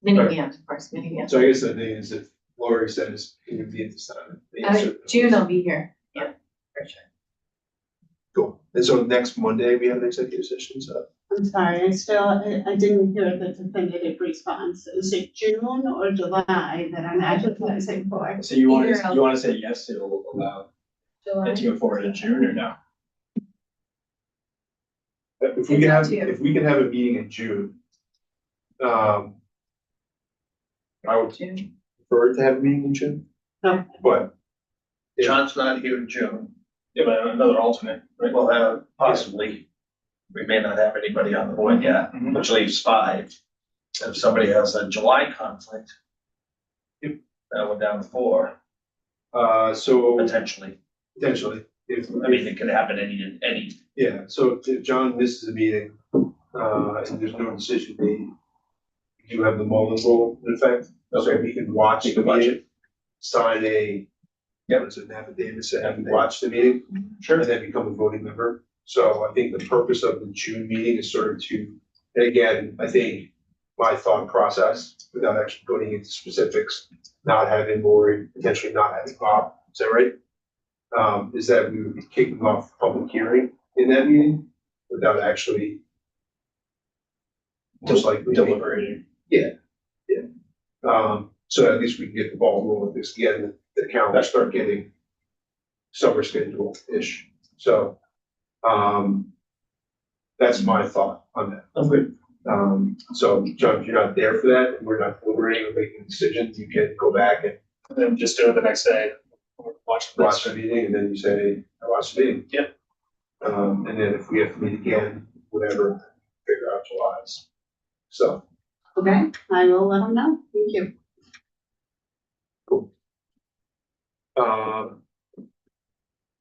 Minivan, of course, minivan. so I guess the thing is, if Lori says, can you be at this time? the answer- June I'll be here, yeah, for sure. Cool. And so next Monday, we have an executive session, so I'm sorry, I didn't hear the definitive response. Is it June or July that I'm advertising for? So you want Either to, you want to say yes to allow July. it to go forward in June or no? If we It's can up have, to you. if we can have a meeting in June. I would June. prefer to have a meeting in June. No. But, yeah, John's not here in June. Yeah, but another alternate, right? Well, possibly, we may not have anybody on the board yet, which leaves 5. If somebody has a July conflict. Yep. That would down to 4, so potentially. potentially, if, I mean, it could happen any. yeah, so if John misses a meeting, and there's no decision made, you have the Mullen rule in effect, so we can watch the meeting, sign a, it's an affidavit saying you watch the meeting, and then become a voting member. So I think the purpose of the June meeting is sort of to, and again, I think my thought process, without actually going into specifics, not having Lori, potentially not having Bob, is that right? Is that we would be kicking off public hearing in that meeting without actually most likely Deliberating. So at least we can get the ball rolling, because again, the calendar start getting summer schedule-ish, so, that's my thought on that. Okay. So, John, if you're not there for that, and we're not deliberating or making decisions, you can go back and And then just do it the next day. Watch the watch the meeting, and then you say, I watched the meeting. Yeah. And then if we have to meet again, whatever, figure out July's. So, Okay, I will let them know. Thank you. all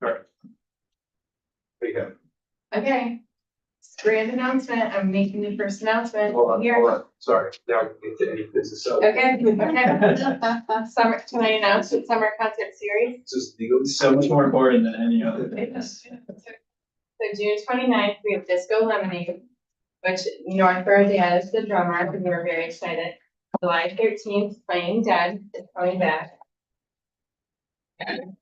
right. There you go. Okay. Grand announcement, I'm making the first announcement Hold here. on, sorry, now we get to any business. So Okay, summer, can I announce the summer concert series? this is legally. So much more important than any other. So June 29th, we have Disco Lemonade, which Northborough Dad is the drummer, and we're very excited. July 13th, Playing Dead is coming back.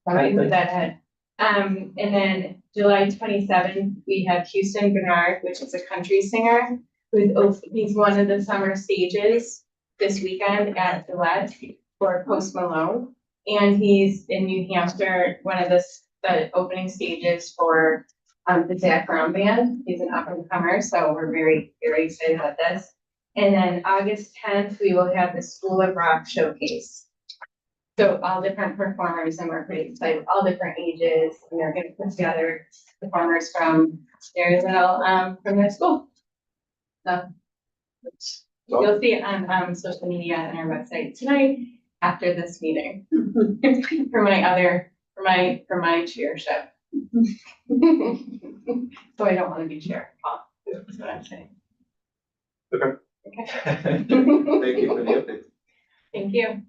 Coming with that head. And then July 27th, we have Houston Bernard, which is a country singer, he's one of the summer stages this weekend at the Gillette for Post Malone. And he's in New Hampshire, one of the opening stages for the Zach Brown Band. He's an up and comer, so we're very, very excited about this. And then August 10th, we will have the School of Rock Showcase. So all different performers, and we're pretty excited, all different ages, and they're gonna put together performers from very little, from their school. So you'll see it on social media and our website tonight after this meeting. For my chairship. So I don't wanna be chair, Paul, that's what I'm saying. Okay. Okay. Thank you for the update. Thank you.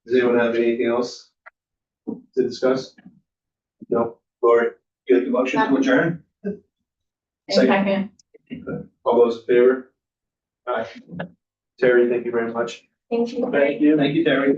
Does anyone have anything else to discuss? No, Lori, Get the motion to adjourn? And second, all those in favor? Aye. Terry, thank you very much. thank you. Thank you, Terry.